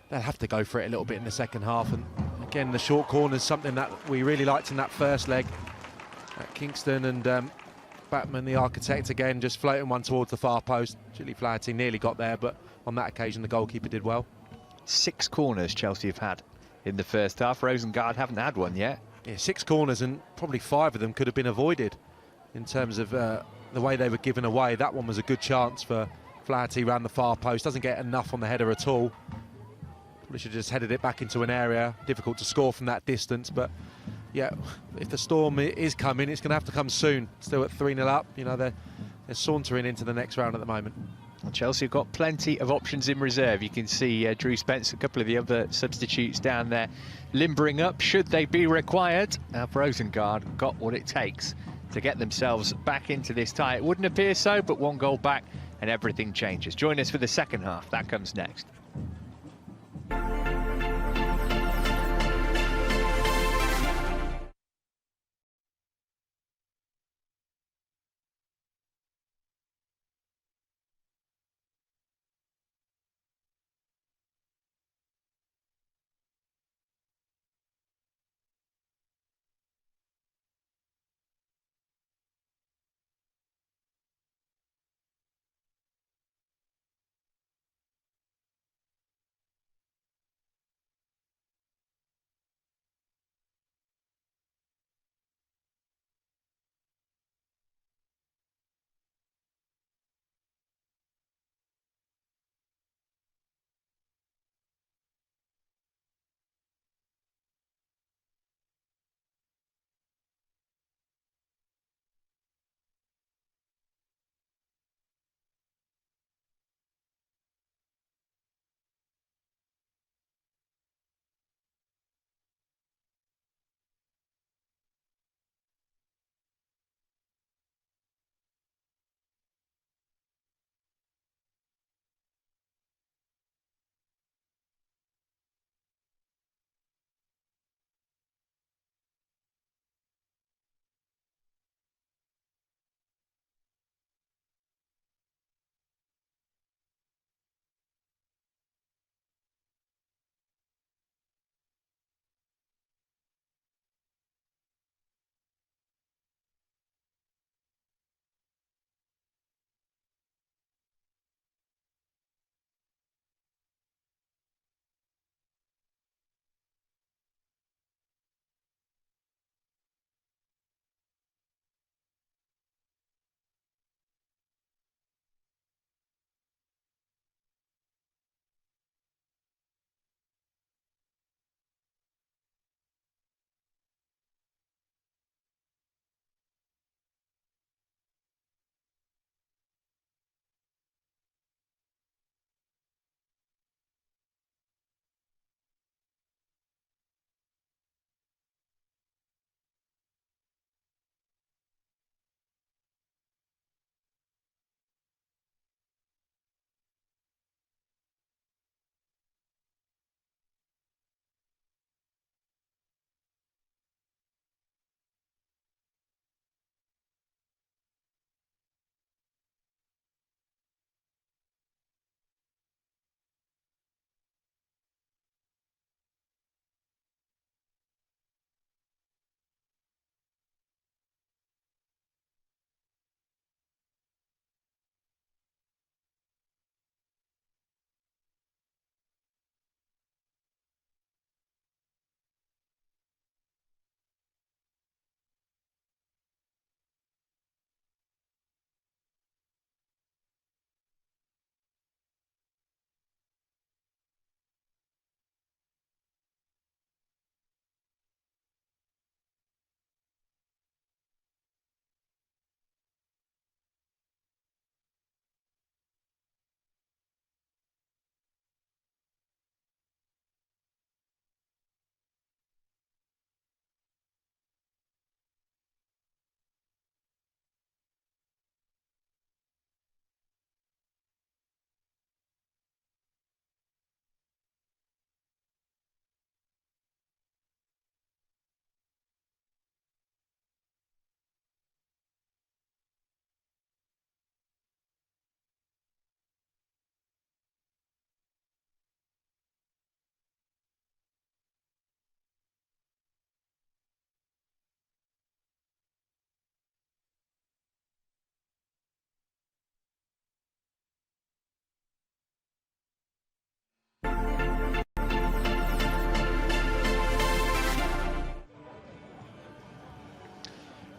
they'll have to go for it a little bit in the second half. And again, the short corner is something that we really liked in that first leg at Kingston, and Batman, the architect, again just floating one towards the far post. Julie Flaherty nearly got there, but on that occasion the goalkeeper did well. 6 corners Chelsea have had in the first half. Rosengard haven't had one yet. Yeah, 6 corners, and probably 5 of them could have been avoided in terms of the way they were given away. That one was a good chance for Flaherty around the far post. Doesn't get enough on the header at all. Probably should have just headed it back into an area. Difficult to score from that distance, but yeah, if the storm is coming, it's going to have to come soon. Still at 3-0 up. You know, they're sauntering into the next round at the moment. Well, Chelsea have got plenty of options in reserve. You can see Drew Spence, a couple of the other substitutes down there limbering up should they be required. Now, Rosengard got what it takes to get themselves back into this tie. It wouldn't appear so, but 1 goal back and everything changes. Join us for the second half. That comes next.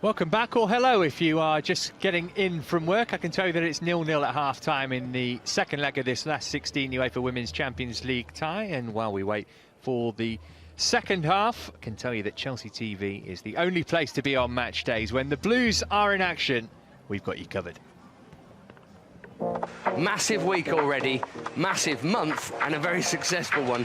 Welcome back, or hello if you are just getting in from work. I can tell you that it's 0-0 at half-time in the second leg of this last 16 UEFA Women's Champions League tie. And while we wait for the second half, I can tell you that Chelsea TV is the only place to be on match days. When the Blues are in action, we've got you covered. Massive week already, massive month, and a very successful one.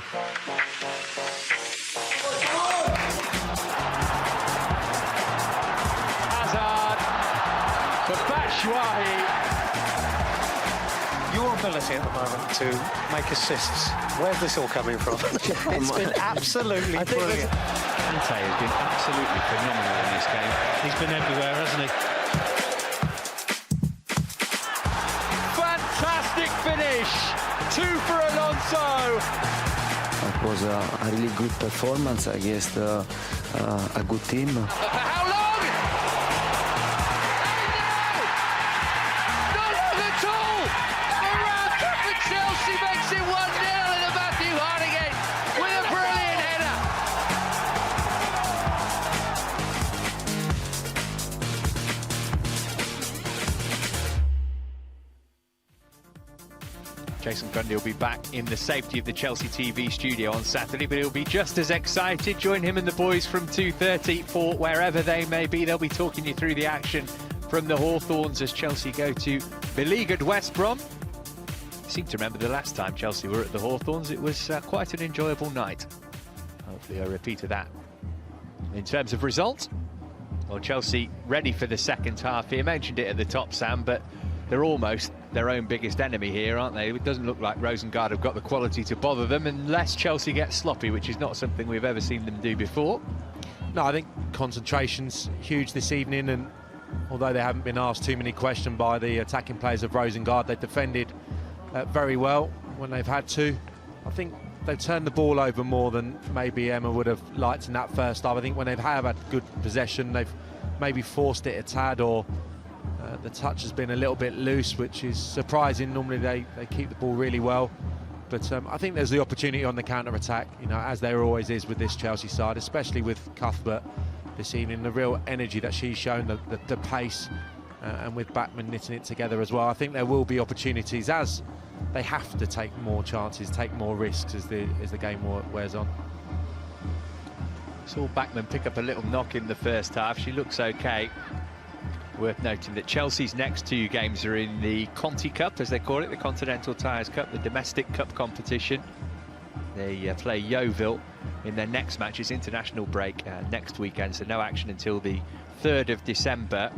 Your ability at the moment to make assists, where's this all coming from? It's been absolutely brilliant. Kante has been absolutely phenomenal in this game. He's been everywhere, hasn't he? Fantastic finish! 2 for Alonso! It was a really good performance against a good team. For how long? Chelsea makes it 1-0 and Matthew Hardigate with a brilliant header. Jason Grundy will be back in the safety of the Chelsea TV studio on Saturday, but he'll be just as excited. Join him and the boys from 2:30 for wherever they may be. They'll be talking you through the action from the Hawthorns as Chelsea go to beleaguered West Brom. Seem to remember the last time Chelsea were at the Hawthorns, it was quite an enjoyable night. Hopefully a repeat of that. In terms of results, well, Chelsea ready for the second half here. Mentioned it at the top, Sam, but they're almost their own biggest enemy here, aren't they? It doesn't look like Rosengard have got the quality to bother them unless Chelsea gets sloppy, which is not something we've ever seen them do before. No, I think concentration's huge this evening, and although they haven't been asked too many questions by the attacking players of Rosengard, they've defended very well when they've had to. I think they've turned the ball over more than maybe Emma would have liked in that first half. I think when they've had good possession, they've maybe forced it a tad, or the touch has been a little bit loose, which is surprising. Normally they keep the ball really well, but I think there's the opportunity on the counter-attack, you know, as there always is with this Chelsea side, especially with Cuthbert this evening, the real energy that she's shown, the pace, and with Bachmann knitting it together as well. I think there will be opportunities as they have to take more chances, take more risks as the game wears on. Saw Bachmann pick up a little knock in the first half. She looks okay. Worth noting that Chelsea's next 2 games are in the Conti Cup, as they call it, the Continental Tires Cup, the domestic cup competition. They play Yeovil in their next match. It's international break next weekend, so no action until the 3rd of December.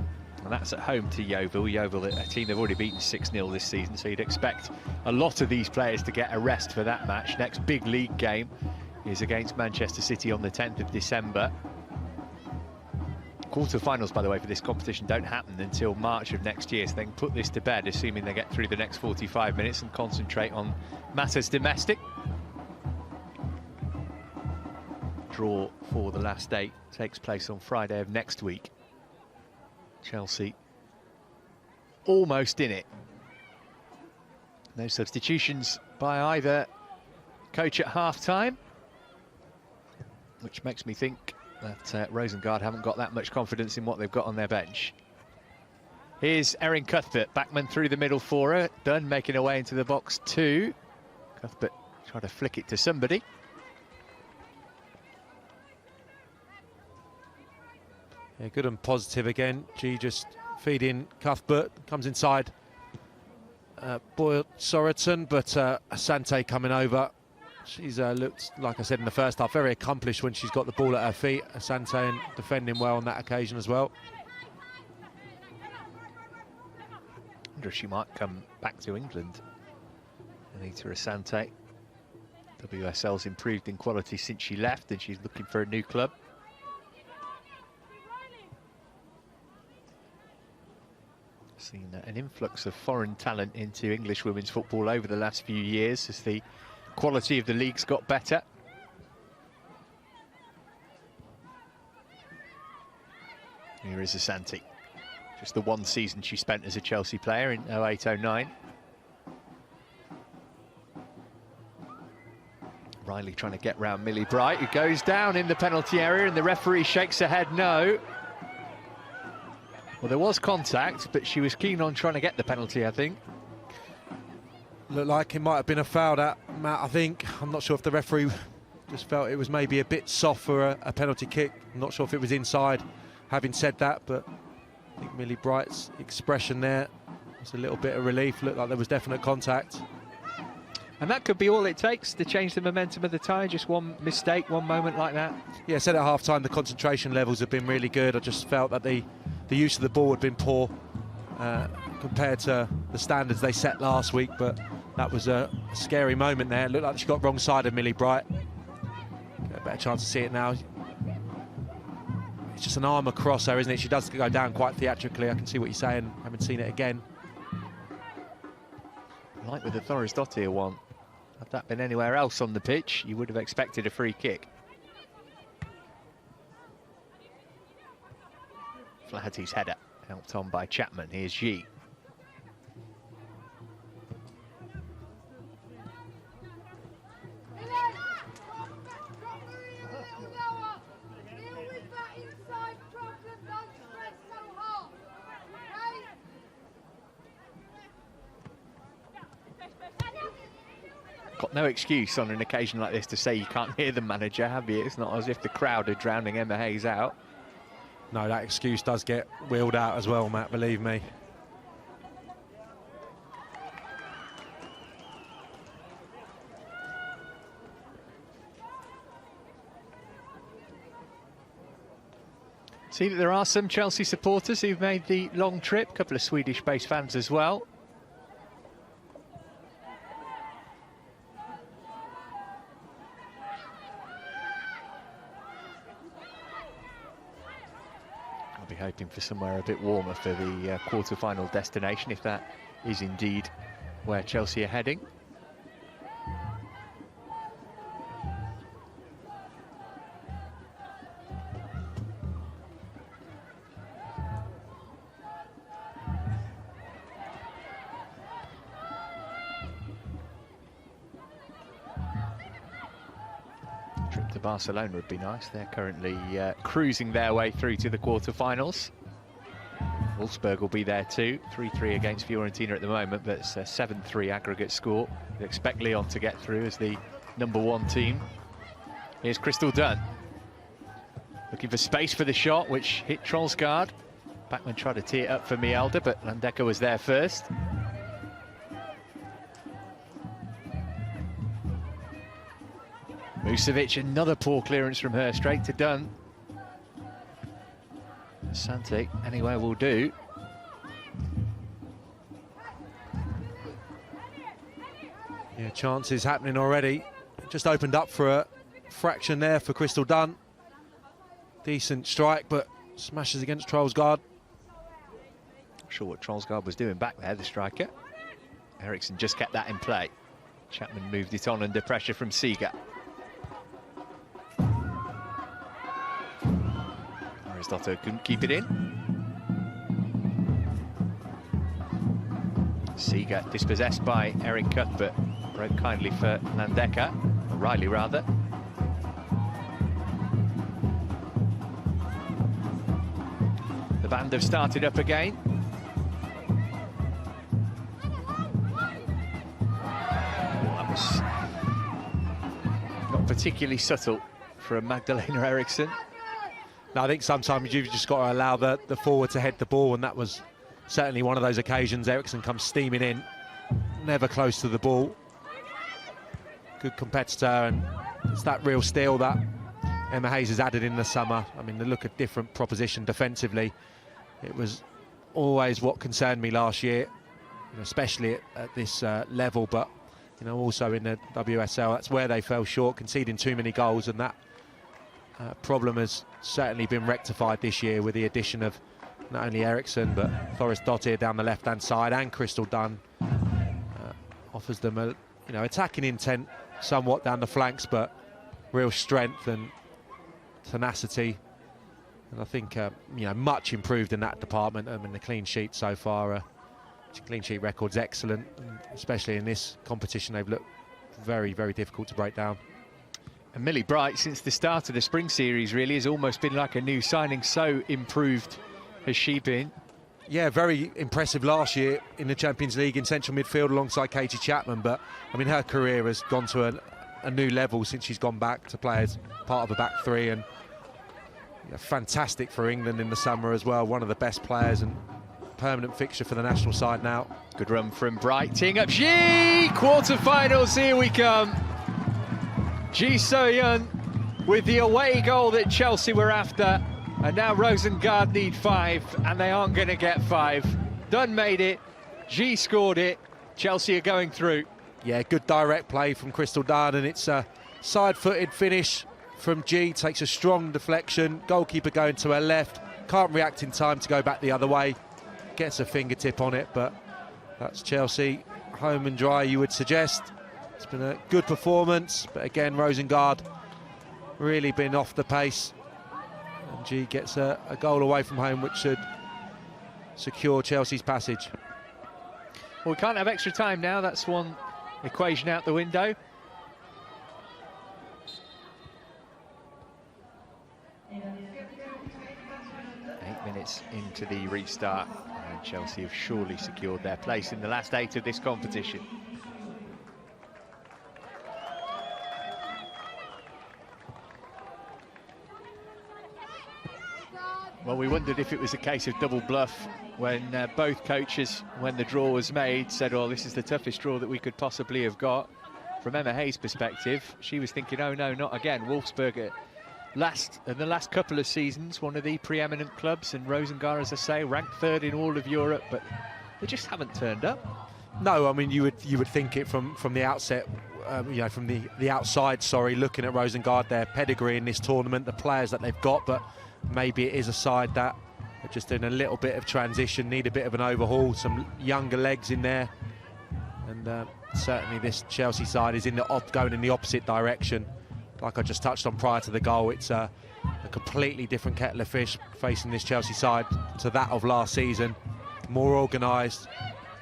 And that's at home to Yeovil. Yeovil, a team they've already beaten 6-0 this season, so you'd expect a lot of these players to get a rest for that match. Next big league game is against Manchester City on the 10th of December. Quarter-finals, by the way, for this competition don't happen until March of next year, so they can put this to bed, assuming they get through the next 45 minutes and concentrate on matters domestic. Draw for the last 8 takes place on Friday of next week. Chelsea almost in it. No substitutions by either coach at half-time, which makes me think that Rosengard haven't got that much confidence in what they've got on their bench. Here's Erin Cuthbert, Bachmann through the middle for her, Dunn making her way into the box too. Cuthbert trying to flick it to somebody. Yeah, good and positive again. G just feeding Cuthbert, comes inside Boyle Sorensen, but Asante coming over. She's looked, like I said in the first half, very accomplished when she's got the ball at her feet. Asante, and defending well on that occasion as well. I wonder if she might come back to England. Anita Asante. WSL's improved in quality since she left, and she's looking for a new club. Seen an influx of foreign talent into English women's football over the last few years as the quality of the league's got better. Here is Asante. Just the one season she spent as a Chelsea player in 08-09. Riley trying to get round Millie Bright, who goes down in the penalty area, and the referee shakes her head no. Well, there was contact, but she was keen on trying to get the penalty, I think. Looked like it might have been a foul, that, Matt, I think. I'm not sure if the referee just felt it was maybe a bit soft for a penalty kick. I'm not sure if it was inside. Having said that, but I think Millie Bright's expression there was a little bit of relief. Looked like there was definite contact. And that could be all it takes to change the momentum of the tie. Just one mistake, one moment like that. Yeah, I said at half-time the concentration levels have been really good. I just felt that the use of the ball had been poor compared to the standards they set last week, but that was a scary moment there. It looked like she got wrong side of Millie Bright. Get a better chance to see it now. It's just an arm across her, isn't it? She does go down quite theatrically. I can see what you're saying. I haven't seen it again. Like with the Thorisdottir one, had that been anywhere else on the pitch, you would have expected a free kick. Flaherty's header, helped on by Chapman. Here's Yi. Got no excuse on an occasion like this to say you can't hear the manager, have you? It's not as if the crowd are drowning Emma Hayes out. No, that excuse does get wheeled out as well, Matt, believe me. See that there are some Chelsea supporters who've made the long trip, a couple of Swedish-based fans as well. I'll be hoping for somewhere a bit warmer for the quarter-final destination, if that is indeed where Chelsea are heading. Trip to Barcelona would be nice. They're currently cruising their way through to the quarter-finals. Wolfsburg will be there too. 3-3 against Fiorentina at the moment, but it's a 7-3 aggregate score. We expect Lyon to get through as the #1 team. Here's Crystal Dunn. Looking for space for the shot, which hit Trollsgaard. Backman tried to tee it up for Mielda, but Landeka was there first. Musovic, another poor clearance from her, straight to Dunn. Santi, anywhere will do. Yeah, chances happening already. It just opened up for a fraction there for Crystal Dunn. Decent strike, but smashes against Trollsgaard. Not sure what Trollsgaard was doing back there, the striker. Eriksson just kept that in play. Chapman moved it on under pressure from Seeger. Thorisdottir couldn't keep it in. Seeger dispossessed by Erik Cuthbert. Broke kindly for Landeka, or Riley rather. The band have started up again. That was not particularly subtle from Magdalena Eriksson. No, I think sometimes you've just got to allow the forward to head the ball, and that was certainly one of those occasions. Eriksson comes steaming in, never close to the ball. Good competitor, and it's that real steal that Emma Hayes has added in the summer. I mean, they look a different proposition defensively. It was always what concerned me last year, you know, especially at this level, but you know, also in the WSL. That's where they fell short, conceding too many goals, and that problem has certainly been rectified this year with the addition of not only Eriksson but Thorisdottir down the left-hand side, and Crystal Dunn offers them a attacking intent somewhat down the flanks, but real strength and tenacity. And I think much improved in that department. I mean, the clean sheet so far, clean sheet record's excellent, especially in this competition. They've looked very, very difficult to break down. And Millie Bright, since the start of the spring series, really has almost been like a new signing. So improved has she been. Yeah, very impressive last year in the Champions League in central midfield alongside Katie Chapman, but I mean her career has gone to a new level since she's gone back to play as part of a back three, and fantastic for England in the summer as well. One of the best players and permanent fixture for the national side now. Good run from Bright, teeing up Ji! Quarter-finals, here we come. Ji So-yeon with the away goal that Chelsea were after. And now Rosengard need 5, and they aren't going to get 5. Dunn made it, Ji scored it, Chelsea are going through. Yeah, good direct play from Crystal Dunn, and it's a side-footed finish from Ji, takes a strong deflection, goalkeeper going to her left, can't react in time to go back the other way, gets a fingertip on it, but that's Chelsea home and dry, you would suggest. It's been a good performance, but again, Rosengard really been off the pace. And Ji gets a goal away from home, which should secure Chelsea's passage. Well, we can't have extra time now. That's one equation out the window. 8 minutes into the restart, and Chelsea have surely secured their place in the last 8 of this competition. Well, we wondered if it was a case of double bluff when both coaches, when the draw was made, said, oh, this is the toughest draw that we could possibly have got. From Emma Hayes' perspective, she was thinking, oh no, not again. Wolfsburg in the last couple of seasons, one of the preeminent clubs, and Rosengard, as I say, ranked 3rd in all of Europe, but they just haven't turned up. No, I mean, you would think it from the outset, from the outside, sorry, looking at Rosengard, their pedigree in this tournament, the players that they've got, but maybe it is a side that are just in a little bit of transition, need a bit of an overhaul, some younger legs in there, and certainly this Chelsea side is going in the opposite direction. Like I just touched on prior to the goal, it's a completely different kettle of fish facing this Chelsea side to that of last season. More organised,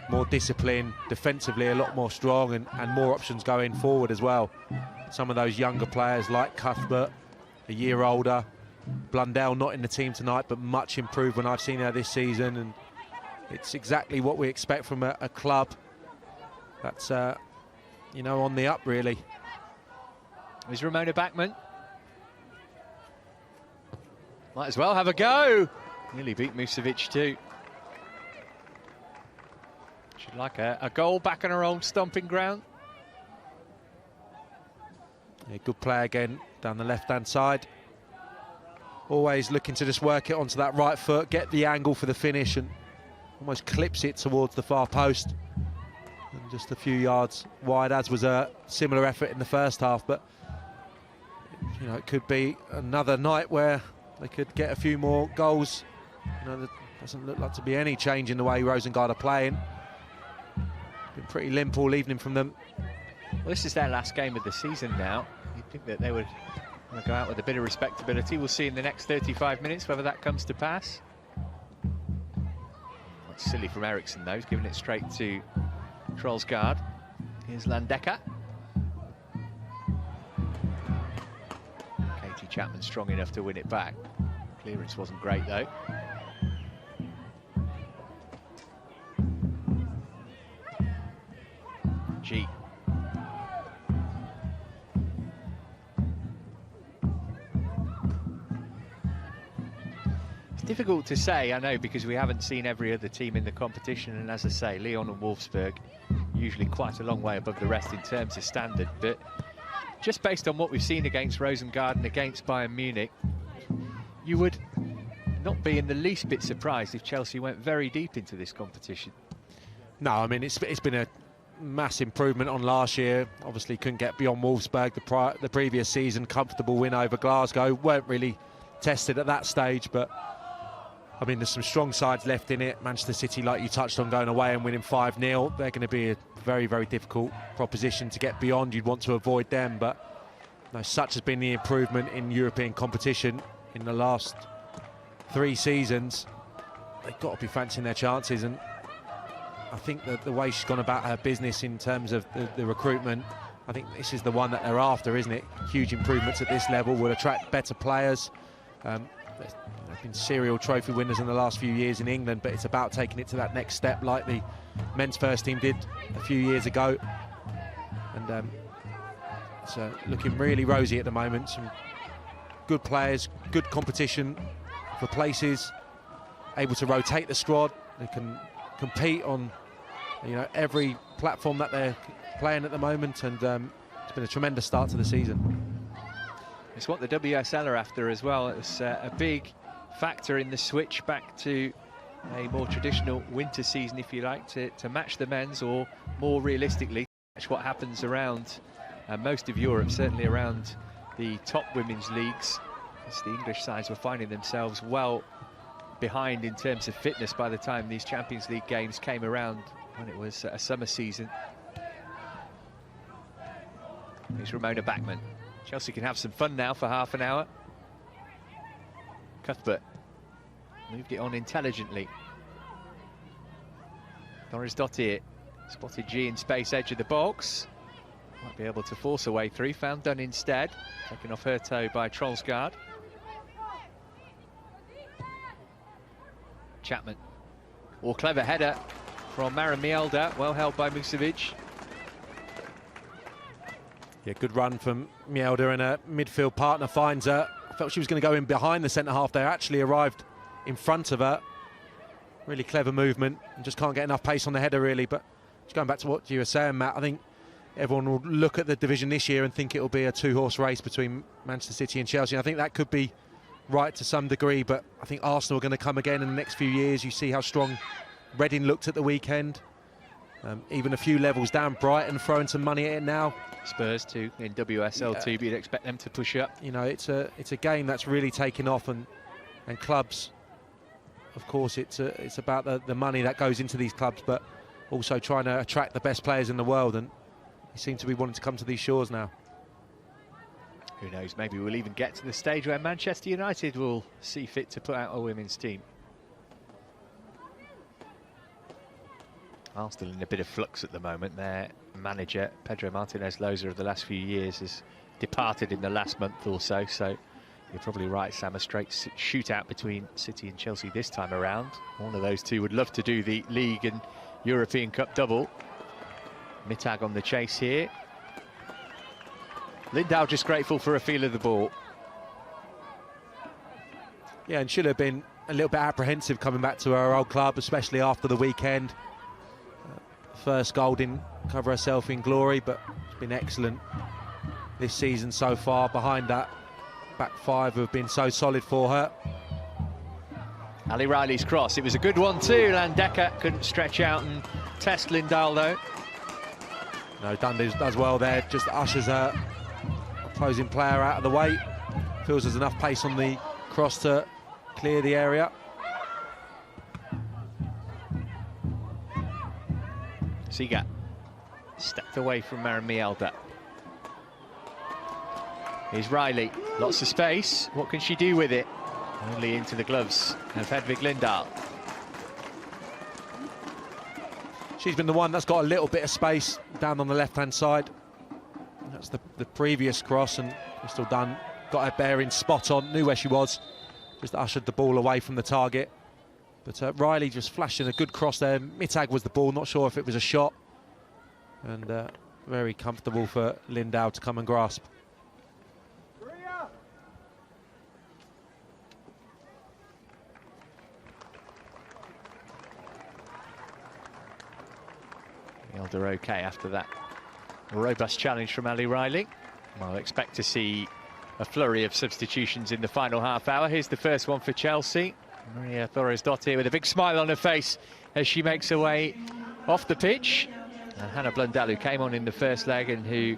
more disciplined, defensively a lot more strong, and more options going forward as well. Some of those younger players like Cuthbert, a year older, Blundell not in the team tonight, but much improved when I've seen her this season, and it's exactly what we expect from a club that's on the up, really. Is Ramona Bachmann? Might as well have a go. Nearly beat Musovic too. She'd like a goal back on her own stomping ground. Yeah, good play again down the left-hand side. Always looking to just work it onto that right foot, get the angle for the finish, and almost clips it towards the far post. And just a few yards wide, as was a similar effort in the first half. But it could be another night where they could get a few more goals. There doesn't look like to be any change in the way Rosengard are playing. Been pretty limp all evening from them. Well, this is their last game of the season now. You'd think that they would go out with a bit of respectability. We'll see in the next 35 minutes whether that comes to pass. That's silly from Eriksson, though. He's giving it straight to Trollsgaard. Here's Landecker. Katie Chapman strong enough to win it back. Clearance wasn't great, though. Ji. It's difficult to say, I know, because we haven't seen every other team in the competition, and as I say, Lyon and Wolfsburg usually quite a long way above the rest in terms of standard, but just based on what we've seen against Rosengard and against Bayern Munich, you would not be in the least bit surprised if Chelsea went very deep into this competition. No, I mean, it's been a mass improvement on last year. Obviously couldn't get beyond Wolfsburg the previous season. Comfortable win over Glasgow. Weren't really tested at that stage, but I mean, there's some strong sides left in it. Manchester City, like you touched on, going away and winning 5-0. They're going to be a very, very difficult proposition to get beyond. You'd want to avoid them, but such has been the improvement in European competition in the last 3 seasons. They've got to be fancying their chances, and I think that the way she's gone about her business in terms of the recruitment, I think this is the one that they're after, isn't it? Huge improvements at this level will attract better players. They've been serial trophy winners in the last few years in England, but it's about taking it to that next step like the men's first team did a few years ago. And it's looking really rosy at the moment. Some good players, good competition for places, able to rotate the squad. They can compete on, you know, every platform that they're playing at the moment, and it's been a tremendous start to the season. It's what the WSL are after as well. It's a big factor in the switch back to a more traditional winter season, if you like, to match the men's, or more realistically, match what happens around most of Europe, certainly around the top women's leagues, as the English sides were finding themselves well behind in terms of fitness by the time these Champions League games came around when it was a summer season. Here's Ramona Bachmann. Chelsea can have some fun now for half an hour. Cuthbert moved it on intelligently. Thorisdottir spotted G in space, edge of the box. Might be able to force a way through. Found Dunn instead. Taken off her toe by Rosengard. Chapman. Or clever header from Maren Mjelde. Well held by Musovic. Yeah, good run from Mjelde, and a midfield partner finds her. I felt she was going to go in behind the centre-half there. Actually arrived in front of her. Really clever movement, and just can't get enough pace on the header, really. But just going back to what you were saying, Matt, I think everyone will look at the division this year and think it'll be a two-horse race between Manchester City and Chelsea. And I think that could be right to some degree, but I think Arsenal are going to come again in the next few years. You see how strong Reading looked at the weekend. Even a few levels down. Brighton throwing some money at it now. Spurs too in WSL too, but you'd expect them to push up. You know, it's a game that's really taken off, and clubs, of course, it's about the money that goes into these clubs, but also trying to attract the best players in the world, and they seem to be wanting to come to these shores now. Who knows, maybe we'll even get to the stage where Manchester United will see fit to put out a women's team. Arsenal in a bit of flux at the moment. Their manager, Pedro Martinez-Loza, of the last few years has departed in the last month or so, so you're probably right, Sam, a straight shootout between City and Chelsea this time around. One of those two would love to do the League and European Cup double. Mittag on the chase here. Lindahl just grateful for a feel of the ball. Yeah, and should have been a little bit apprehensive coming back to her old club, especially after the weekend. First goal didn't cover herself in glory, but it's been excellent this season so far. Behind that back five have been so solid for her. Ali Riley's cross, it was a good one too. Landeka couldn't stretch out and test Lindahl though. No, Dunn does well there, just ushers her opposing player out of the way. Feels there's enough pace on the cross to clear the area. Seagat stepped away from Maren Mjelde. Here's Riley, lots of space. What can she do with it? Only into the gloves of Hedvig Lindahl. She's been the one that's got a little bit of space down on the left-hand side. That's the previous cross, and Crystal Dunn got her bearing spot on, knew where she was, just ushered the ball away from the target. But Riley just flashing a good cross there. Mittag was the ball, not sure if it was a shot. And very comfortable for Lindahl to come and grasp. Elder okay after that robust challenge from Ali Riley. I'll expect to see a flurry of substitutions in the final half hour. Here's the first one for Chelsea. Maria Thorisdottir with a big smile on her face as she makes her way off the pitch. And Hannah Blundell, who came on in the first leg and who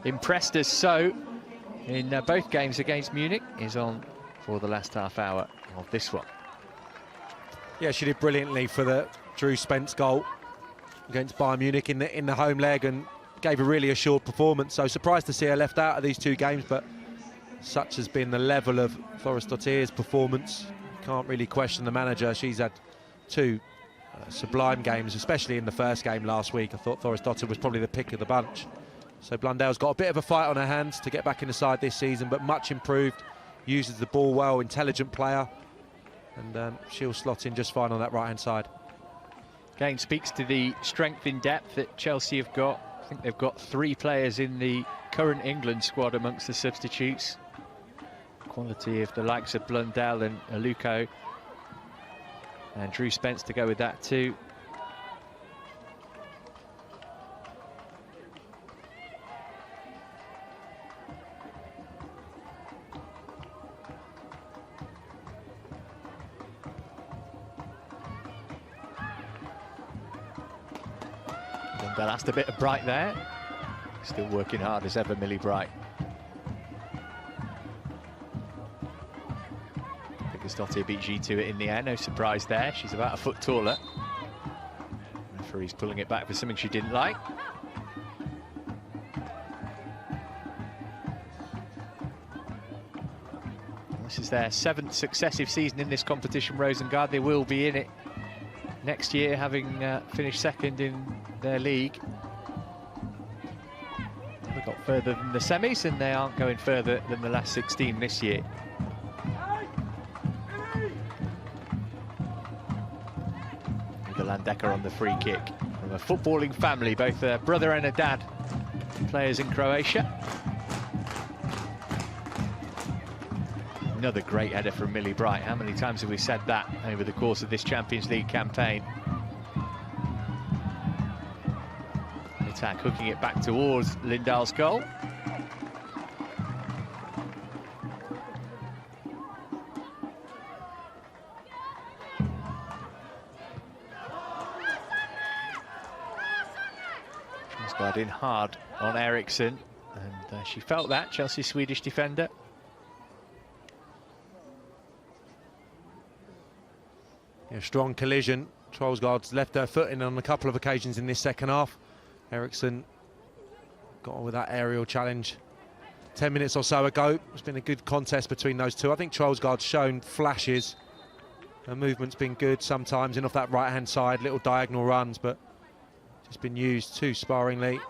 impressed us so in both games against Munich, is on for the last half hour of this one. Yeah, she did brilliantly for the Drew Spence goal against Bayern Munich in the home leg, and gave a really assured performance. So surprised to see her left out of these two games, but such has been the level of Thorisdottir's performance. Can't really question the manager. She's had two sublime games, especially in the first game last week. I thought Thorisdottir was probably the pick of the bunch. So Blundell's got a bit of a fight on her hands to get back in the side this season, but much improved uses the ball well, intelligent player, and she'll slot in just fine on that right-hand side. Again, speaks to the strength in depth that Chelsea have got. I think they've got 3 players in the current England squad amongst the substitutes. Quality of the likes of Blundell and Aluko. And Drew Spence to go with that too. Blundell asked a bit of Bright there. Still working hard as ever, Millie Bright. Dottir beat G to it in the air, no surprise there. She's about a foot taller. Referee's pulling it back for something she didn't like. This is their 7th successive season in this competition, Rosengard. They will be in it next year, having finished 2nd in their league. They got further than the semis, and they aren't going further than the last 16 this year. Landecker on the free kick from a footballing family, both a brother and a dad, players in Croatia. Another great header from Millie Bright. How many times have we said that over the course of this Champions League campaign? Attack hooking it back towards Lindahl's goal. In hard on Eriksson, and she felt that, Chelsea Swedish defender. Yeah, strong collision. Trollsgaard's left her foot in on a couple of occasions in this second half. Eriksson got on with that aerial challenge 10 minutes or so ago. It's been a good contest between those two. I think Trollsgaard's shown flashes. Her movement's been good sometimes in off that right-hand side, little diagonal runs, but just been used too sparingly.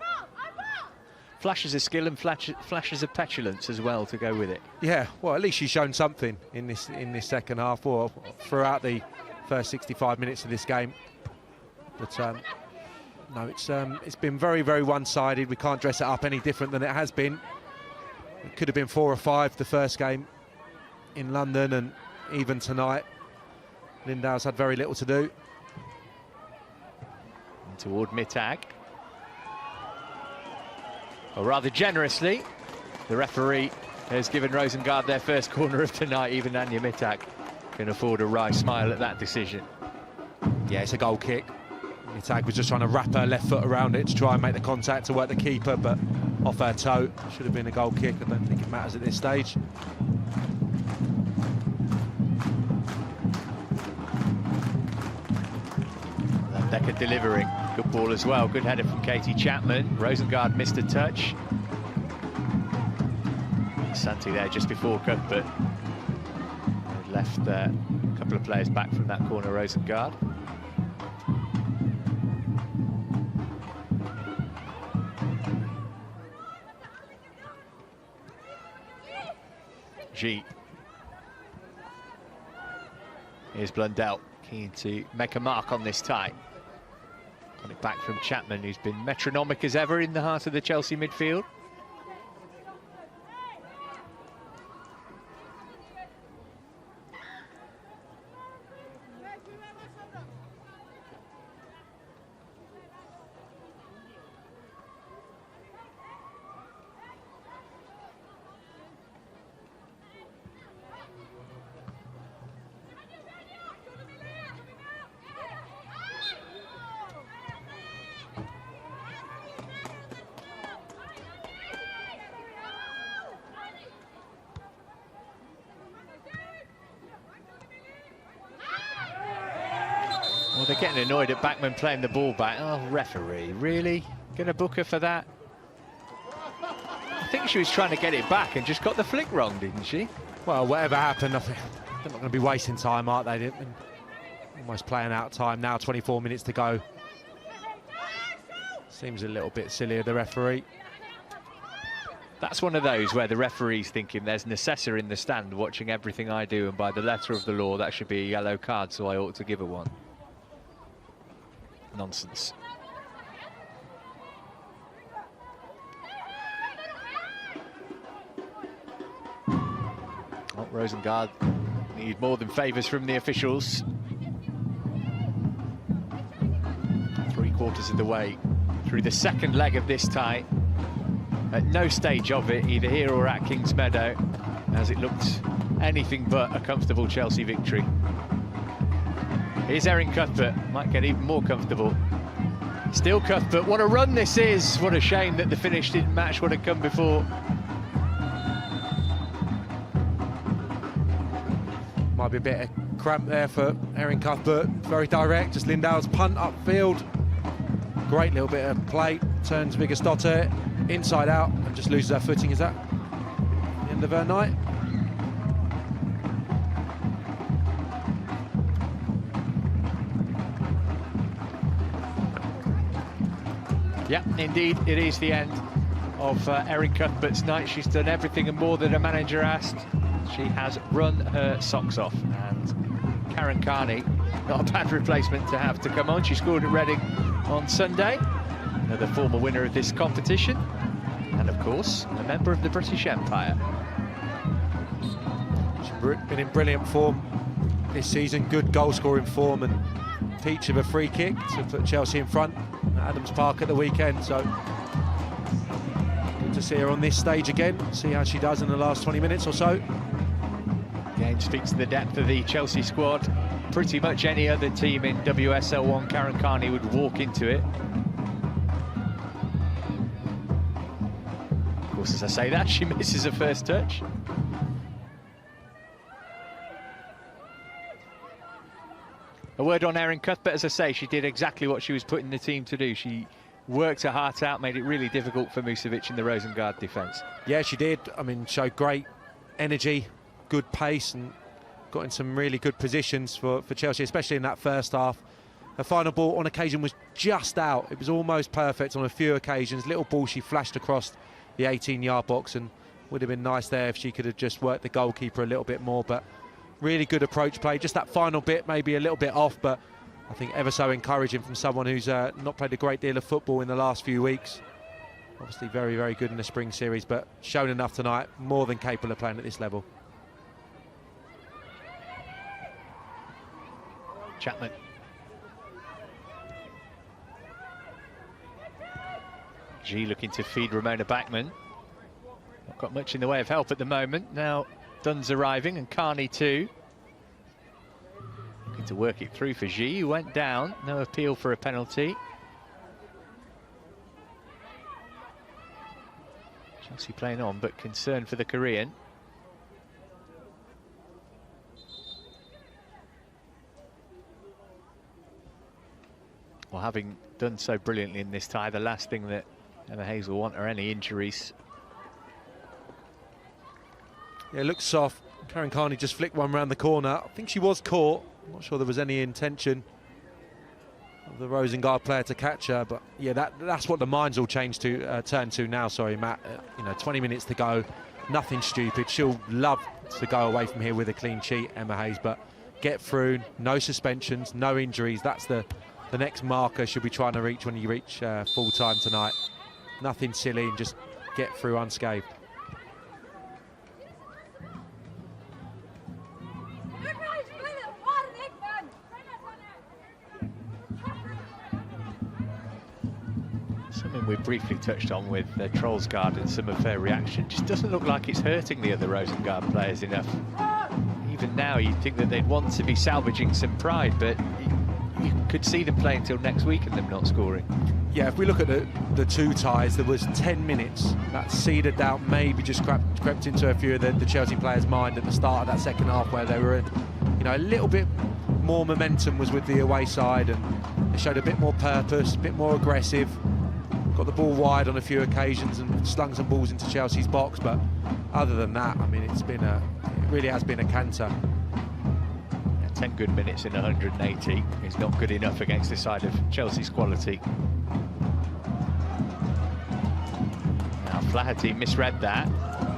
Flashes of skill and flashes of petulance as well to go with it. Yeah, well, at least she's shown something in this second half, or throughout the first 65 minutes of this game. But no, it's been very, very one-sided. We can't dress it up any different than it has been. It could have been 4 or 5 the first game in London, and even tonight, Lindahl's had very little to do. Toward Mittag. Well, rather generously, the referee has given Rosengard their first corner of tonight. Even Anja Mittag can afford a wry smile at that decision. Yeah, it's a goal kick. Mittag was just trying to wrap her left foot around it to try and make the contact to work the keeper, but off her toe. Should have been a goal kick. I don't think it matters at this stage. Decker delivering. Good ball as well. Good header from Katie Chapman. Rosengard missed a touch. Santi there just before Cuthbert had left a couple of players back from that corner, Rosengard. G. Here's Blundell, keen to make a mark on this tie. Got it back from Chapman, who's been metronomic as ever in the heart of the Chelsea midfield. Well, they're getting annoyed at Backman playing the ball back. Oh, referee, really? Gonna book her for that? I think she was trying to get it back and just got the flick wrong, didn't she? Well, whatever happened, I think they're not going to be wasting time, are they? Almost playing out time now, 24 minutes to go. Seems a little bit silly of the referee. That's one of those where the referee's thinking there's an assessor in the stand watching everything I do, and by the letter of the law that should be a yellow card, so I ought to give her one. Nonsense. Oh, Rosengard need more than favours from the officials. 3/4 of the way through the second leg of this tie. At no stage of it, either here or at Kings Meadow, as it looked anything but a comfortable Chelsea victory. Here's Erin Cuthbert, might get even more comfortable. Still Cuthbert, what a run this is! What a shame that the finish didn't match what had come before. Might be a bit of cramp there for Erin Cuthbert. Very direct, just Lindau's punt upfield. Great little bit of play, turns Viggersdotter inside out and just loses her footing. Is that the end of her night? Yeah, indeed, it is the end of Erin Cuthbert's night. She's done everything and more than a manager asked. She has run her socks off, and Karen Carney, not a bad replacement to have to come on. She scored at Reading on Sunday, another former winner of this competition, and of course a member of the British Empire. She's been in brilliant form this season, good goal scoring form, and peach of a free kick to put Chelsea in front at Adams Park at the weekend. So good to see her on this stage again, see how she does in the last 20 minutes or so. Game speaks to the depth of the Chelsea squad. Pretty much any other team in WSL1, Karen Carney would walk into it. Of course, as I say that, she misses her first touch. A word on Erin Cuthbert, as I say, she did exactly what she was putting the team to do. She worked her heart out, made it really difficult for Musovic in the Rosengard defence. Yeah, she did. I mean, showed great energy, good pace, and got in some really good positions for Chelsea, especially in that first half. Her final ball on occasion was just out. It was almost perfect on a few occasions. Little ball she flashed across the 18-yard box, and would have been nice there if she could have just worked the goalkeeper a little bit more. But really good approach play. Just that final bit maybe a little bit off, but I think ever so encouraging from someone who's not played a great deal of football in the last few weeks. Obviously very, very good in the spring series, but shown enough tonight, more than capable of playing at this level. Chapman. G looking to feed Ramona Backman. Not got much in the way of help at the moment. Now Dunn's arriving, and Carney too. Looking to work it through for G, who went down. No appeal for a penalty. Chelsea playing on, but concern for the Korean. Well, having done so brilliantly in this tie, the last thing that Emma Hayes will want are any injuries. Yeah, it looks soft. Karen Carney just flicked one round the corner. I think she was caught. I'm not sure there was any intention of the Rosengard player to catch her, but yeah, that's what the minds will change to turn to now. Sorry, Matt. 20 minutes to go. Nothing stupid. She'll love to go away from here with a clean sheet, Emma Hayes, but get through. No suspensions, no injuries. That's the next marker she'll be trying to reach when you reach full time tonight. Nothing silly, and just get through unscathed. Something we briefly touched on with Trollsgaard and some of her reaction. Just doesn't look like it's hurting the other Rosengard players enough. Even now, you'd think that they'd want to be salvaging some pride, but you could see them playing until next week and them not scoring. Yeah, if we look at the two ties, there was 10 minutes that seeded doubt maybe just crept into a few of the Chelsea players' mind at the start of that second half, where they were, a little bit more momentum was with the away side, and they showed a bit more purpose, a bit more aggressive. Got the ball wide on a few occasions and slung some balls into Chelsea's box, but other than that, I mean, it really has been a canter. 10 good minutes in 180 is not good enough against this side of Chelsea's quality. Now Flaherty misread that.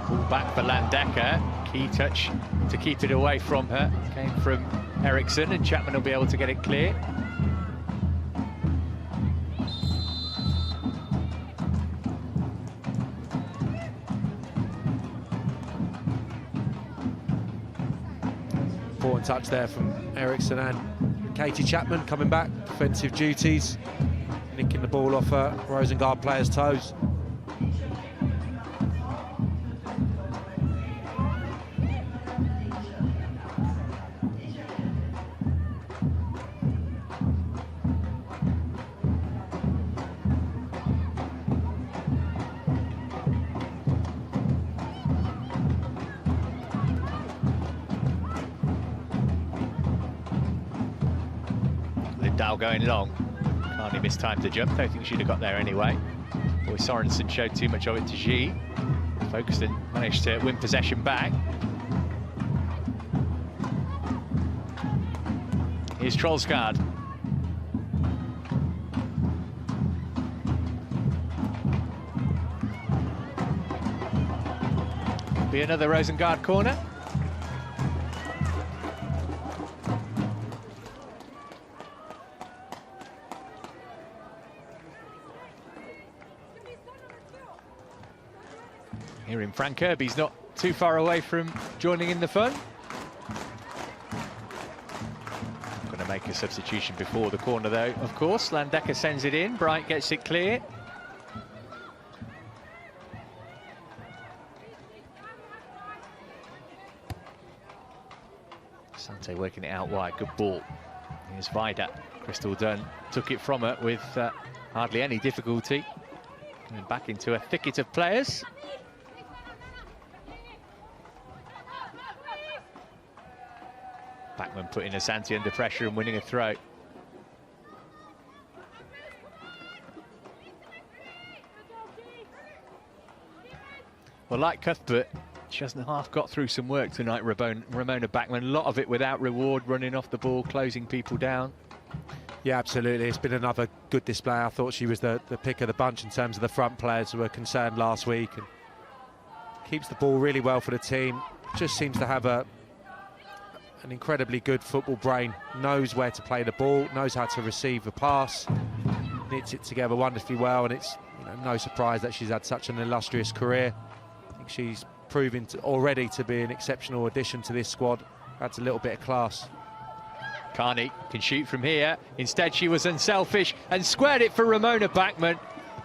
Ball back for Landecker. Key touch to keep it away from her. Came from Eriksson, and Chapman will be able to get it clear. Important touch there from Eriksson, and Katie Chapman coming back, defensive duties, nicking the ball off her Rosengard player's toes. Lindahl going long. Carney mistimed the jump. Don't think she'd have got there anyway. Boy, Sorensen showed too much of it to G. Focused and managed to win possession back. Here's Rosengard. Be another Rosengard corner. Here in Frank Kirby's not too far away from joining in the fun. Going to make a substitution before the corner though, of course. Landecker sends it in, Bright gets it clear. Sante working it out wide, good ball. Here's Vida. Crystal Dunn took it from her with hardly any difficulty. And back into a thicket of players. Backman putting Asante under pressure and winning a throw. Well, like Cuthbert, she hasn't half got through some work tonight, Ramona Backman. A lot of it without reward, running off the ball, closing people down. Yeah, absolutely. It's been another good display. I thought she was the pick of the bunch in terms of the front players who were concerned last week. And keeps the ball really well for the team. Just seems to have an incredibly good football brain. Knows where to play the ball, knows how to receive a pass. Knits it together wonderfully well, and it's no surprise that she's had such an illustrious career. I think she's proving already to be an exceptional addition to this squad. Adds a little bit of class. Carney can shoot from here. Instead, she was unselfish and squared it for Ramona Backman.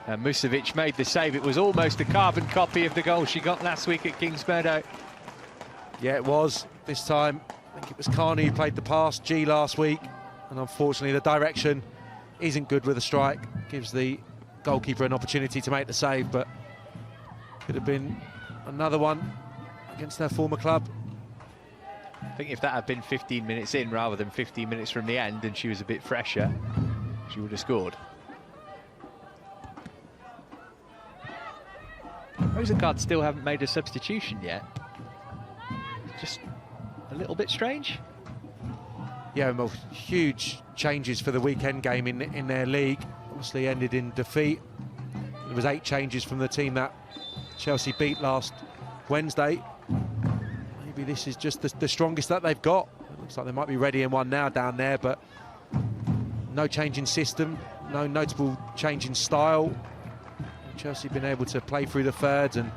And Musovic made the save. It was almost a carbon copy of the goal she got last week at Kings Meadow. Yeah, it was. This time, I think it was Carney who played the pass, G last week. And unfortunately, the direction isn't good with a strike. Gives the goalkeeper an opportunity to make the save, but could have been another one against their former club. I think if that had been 15 minutes in rather than 15 minutes from the end and she was a bit fresher, she would have scored. Rosengard still haven't made a substitution yet. Just a little bit strange. Yeah, well, huge changes for the weekend game in their league. Obviously ended in defeat. There was 8 changes from the team that Chelsea beat last Wednesday. Maybe this is just the strongest that they've got. It looks like they might be ready in one now down there, but no change in system, no notable change in style. Chelsea been able to play through the thirds and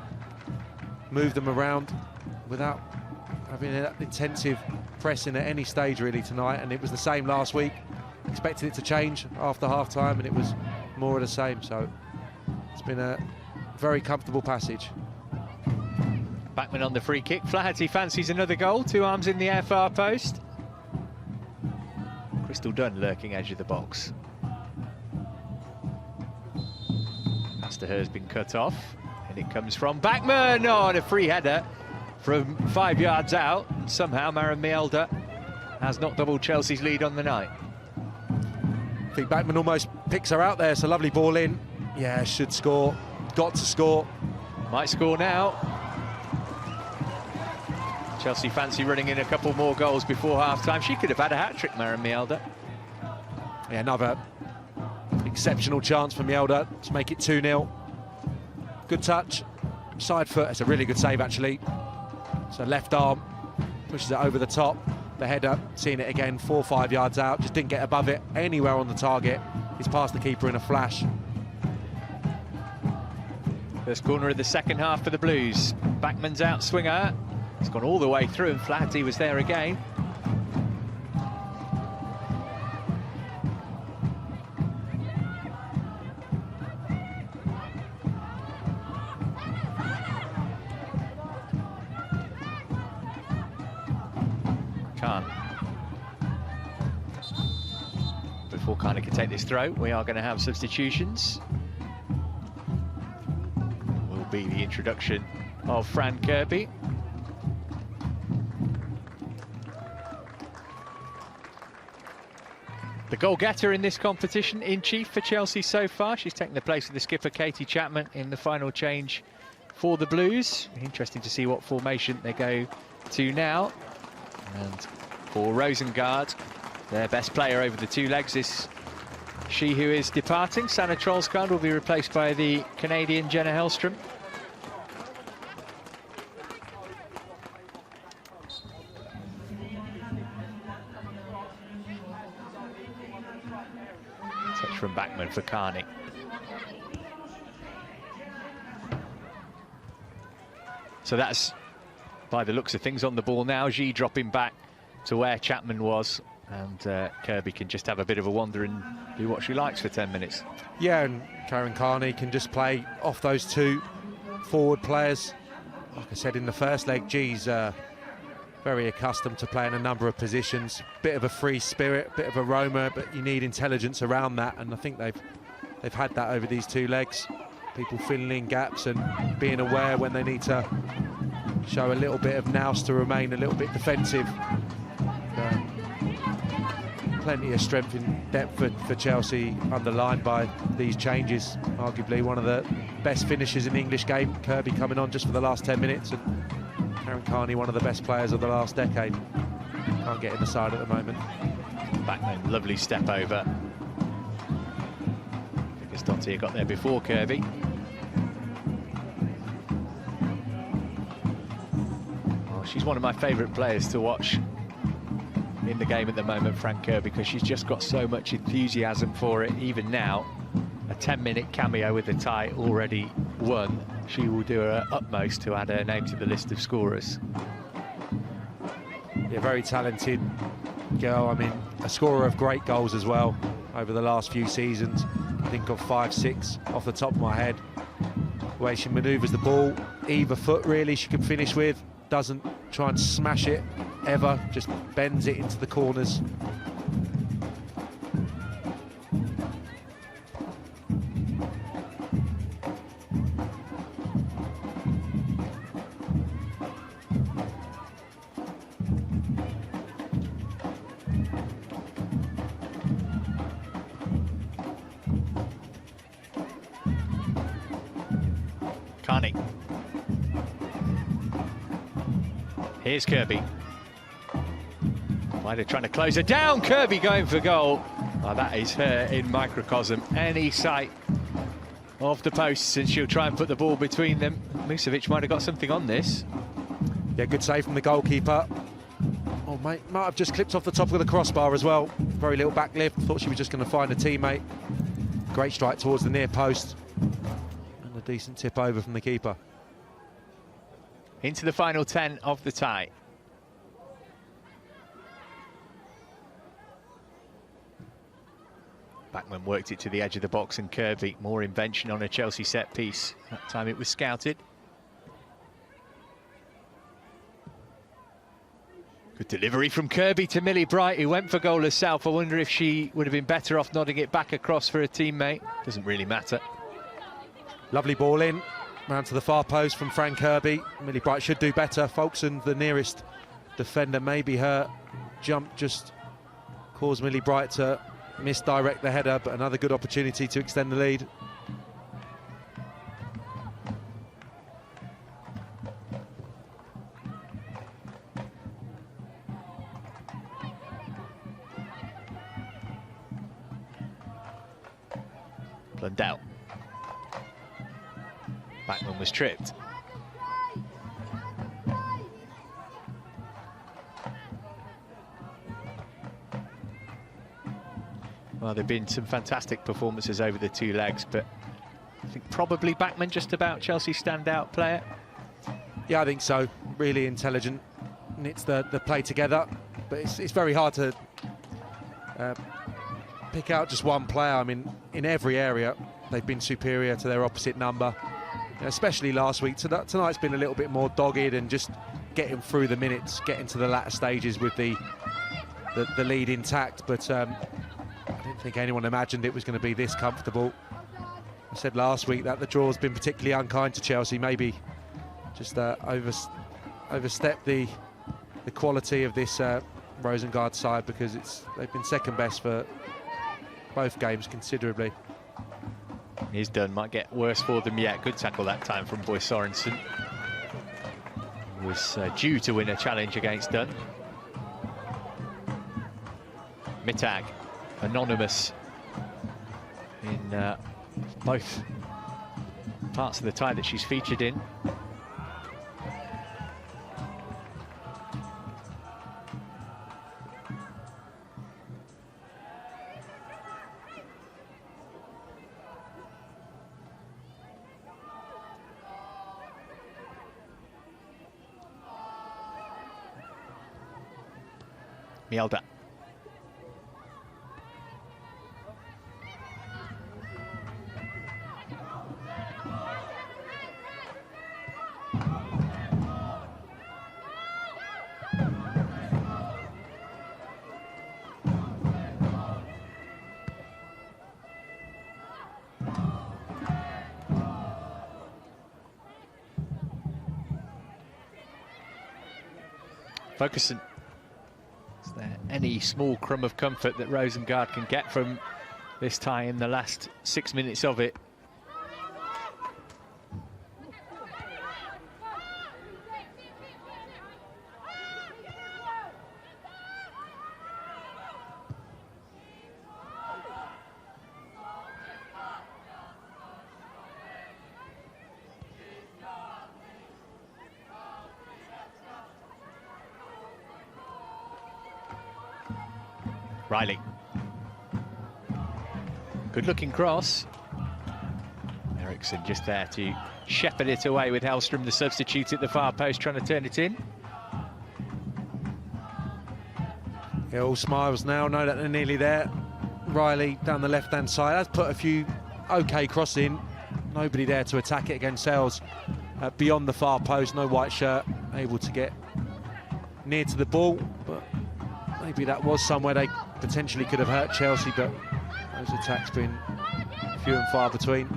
move them around without having that intensive pressing at any stage really tonight, and it was the same last week. Expected it to change after half-time, and it was more of the same, so it's been a very comfortable passage. Backman on the free kick. Flaherty fancies another goal. 2 arms in the air far post. Crystal Dunn lurking edge of the box. Pass to her has been cut off, and it comes from Backman. Oh, and a free header from 5 yards out. And somehow Maren Mielda has not doubled Chelsea's lead on the night. I think Backman almost picks her out there. It's a lovely ball in. Yeah, should score. Got to score. Might score now. Chelsea fancy running in a couple more goals before half-time. She could have had a hat-trick, Maren Mielda. Yeah, another exceptional chance for Mielda to make it 2-0. Good touch, side foot. It's a really good save, actually. So left arm, pushes it over the top. The header, seeing it again, 4 or 5 yards out. Just didn't get above it anywhere on the target. He's past the keeper in a flash. First corner of the second half for the Blues. Backman's out swinger. He's gone all the way through and Flaherty was there again. Before Carney can take this throw, we are going to have substitutions. Will be the introduction of Fran Kirby. The goal-getter in this competition in chief for Chelsea so far. She's taken the place of the skipper Katie Chapman in the final change for the Blues. Interesting to see what formation they go to now. And for Rosengard, their best player over the 2 legs is she who is departing. Sanna Trollskard will be replaced by the Canadian Jenna Hellstrom. Touch from Backman for Carney. So that's, by the looks of things, on the ball now. Xi dropping back to where Chapman was, and Kirby can just have a bit of a wander and do what she likes for 10 minutes. Yeah, and Karen Carney can just play off those 2 forward players. Like I said in the first leg, Xi's very accustomed to playing a number of positions. Bit of a free spirit, bit of a roamer, but you need intelligence around that, and I think they've had that over these 2 legs. People filling in gaps and being aware when they need to show a little bit of nous to remain a little bit defensive. Plenty of strength in depth for Chelsea, underlined by these changes. Arguably one of the best finishers in the English game. Kirby coming on just for the last 10 minutes, and Karen Carney, one of the best players of the last decade. Can't get in the side at the moment. Backman, lovely step over. Because Dottier got there before Kirby. Oh, she's one of my favourite players to watch in the game at the moment, Fran Kirby, because she's just got so much enthusiasm for it. Even now, a 10-minute cameo with the tie already won. She will do her utmost to add her name to the list of scorers. Yeah, very talented girl. I mean, a scorer of great goals as well over the last few seasons. I think of 5, 6 off the top of my head. The way she manoeuvres the ball, either foot really she can finish with. Doesn't try and smash it ever, just bends it into the corners. Carney. Here's Kirby. Wider trying to close her down. Kirby going for goal. Oh, that is her in microcosm. Any sight of the posts, and she'll try and put the ball between them. Musovic might have got something on this. Yeah, good save from the goalkeeper. Oh, mate, might have just clipped off the top of the crossbar as well. Very little back lift. Thought she was just going to find a teammate. Great strike towards the near post. And a decent tip over from the keeper. Into the final 10 of the tie. Backman worked it to the edge of the box, and Kirby, more invention on a Chelsea set piece. That time it was scouted. Good delivery from Kirby to Millie Bright, who went for goal herself. I wonder if she would have been better off nodding it back across for a teammate. Doesn't really matter. Lovely ball in, round to the far post from Fran Kirby. Millie Bright should do better. Folkeson, the nearest defender, maybe her jump just caused Millie Bright to misdirect the header, but another good opportunity to extend the lead. Blundell. Backman was tripped. Well, there have been some fantastic performances over the 2 legs, but I think probably Bachmann just about Chelsea's standout player. Yeah, I think so. Really intelligent. Knits the play together, but it's very hard to pick out just one player. I mean, in every area, they've been superior to their opposite number, especially last week. Tonight's been a little bit more dogged and just getting through the minutes, getting to the latter stages with the lead intact. But I didn't think anyone imagined it was going to be this comfortable. I said last week that the draw's been particularly unkind to Chelsea, maybe just overstepped the quality of this Rosengard side, because they've been second best for both games considerably. He's done, might get worse for them yet. Good tackle that time from Boy Sorensen. Was due to win a challenge against Dunn. Mittag, anonymous in both parts of the tie that she's featured in. Mielda. Ferguson. Is there any small crumb of comfort that Rosengard can get from this tie in the last 6 minutes of it? Riley. Good looking cross. Eriksson just there to shepherd it away with Hellstrom, the substitute at the far post, trying to turn it in. Yeah, all smiles now, know that they're nearly there. Riley down the left-hand side has put a few OK crosses in. Nobody there to attack it against Sales. Beyond the far post, no white shirt, able to get near to the ball, but maybe that was somewhere they potentially could have hurt Chelsea, but those attacks been few and far between.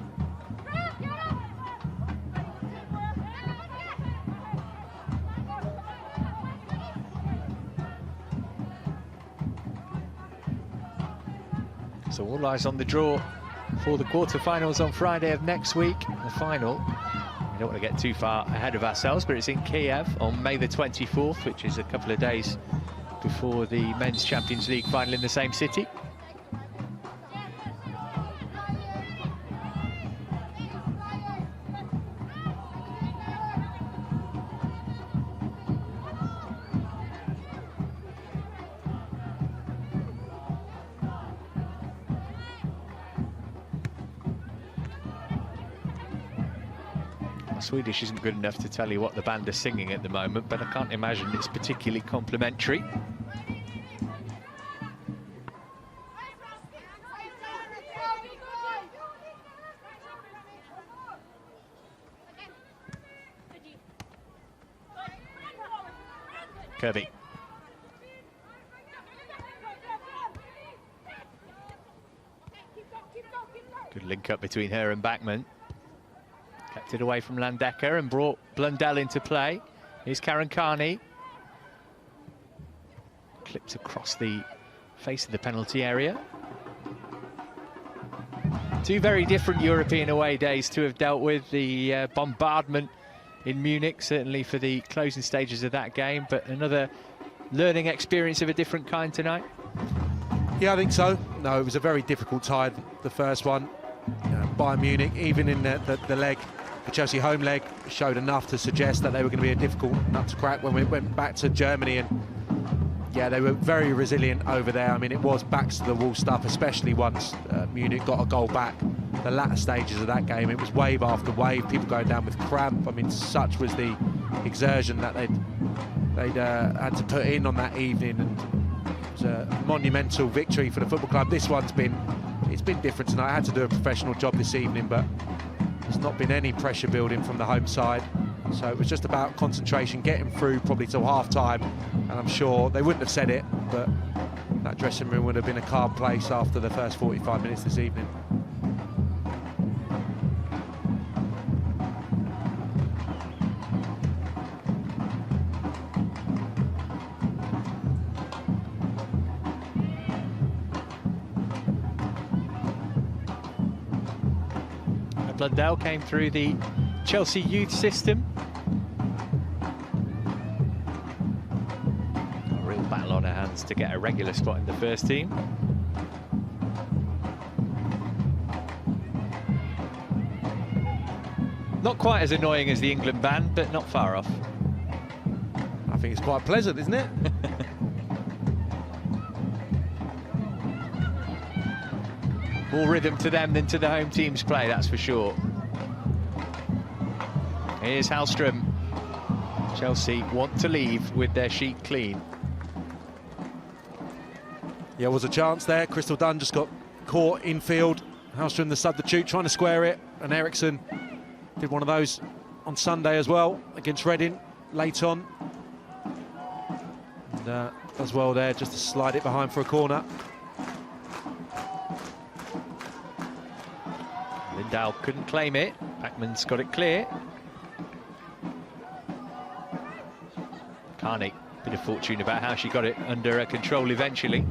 So all eyes on the draw for the quarterfinals on Friday of next week. The final, we don't want to get too far ahead of ourselves, but it's in Kiev on May the 24th, which is a couple of days before the Men's Champions League final in the same city. Swedish isn't good enough to tell you what the band are singing at the moment, but I can't imagine it's particularly complimentary. Kirby. Good link up between her and Bachmann. Kept it away from Landecker and brought Blundell into play. Here's Karen Carney. Clipped across the face of the penalty area. Two very different European away days to have dealt with. The bombardment in Munich, certainly for the closing stages of that game, but another learning experience of a different kind tonight. Yeah, I think so. No, it was a very difficult tie, the first one. Bayern Munich, even in the leg, the Chelsea home leg, showed enough to suggest that they were going to be a difficult nut to crack when we went back to Germany and Yeah, they were very resilient over there. I mean, it was backs to the wall stuff, especially once Munich got a goal back. The latter stages of that game, it was wave after wave, people going down with cramp. I mean, such was the exertion that they'd had to put in on that evening, and it was a monumental victory for the football club. This one's been different tonight. I had to do a professional job this evening, but there's not been any pressure building from the home side. So it was just about concentration, getting through probably till half-time, and I'm sure they wouldn't have said it, but that dressing room would have been a calm place after the first 45 minutes this evening. Blundell came through the Chelsea youth system. A real battle on her hands to get a regular spot in the first team. Not quite as annoying as the England band, but not far off. I think it's quite pleasant, isn't it? More rhythm to them than to the home team's play, that's for sure. Here's Hallström. Chelsea want to leave with their sheet clean. Yeah, was a chance there. Crystal Dunn just got caught infield. Hallström, the substitute, trying to square it, and Eriksson did one of those on Sunday as well against Reading late on. And does well there just to slide it behind for a corner. Lindau couldn't claim it. Backman's got it clear. Carney, bit of fortune about how she got it under control eventually.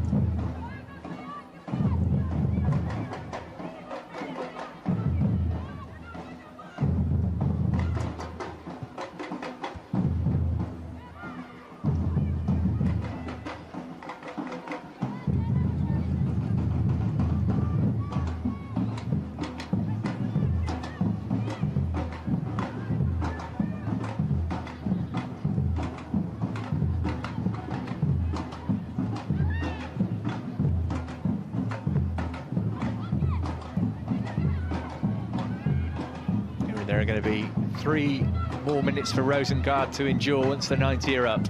There are going to be 3 more minutes for Rosengard to endure once the 90 are up.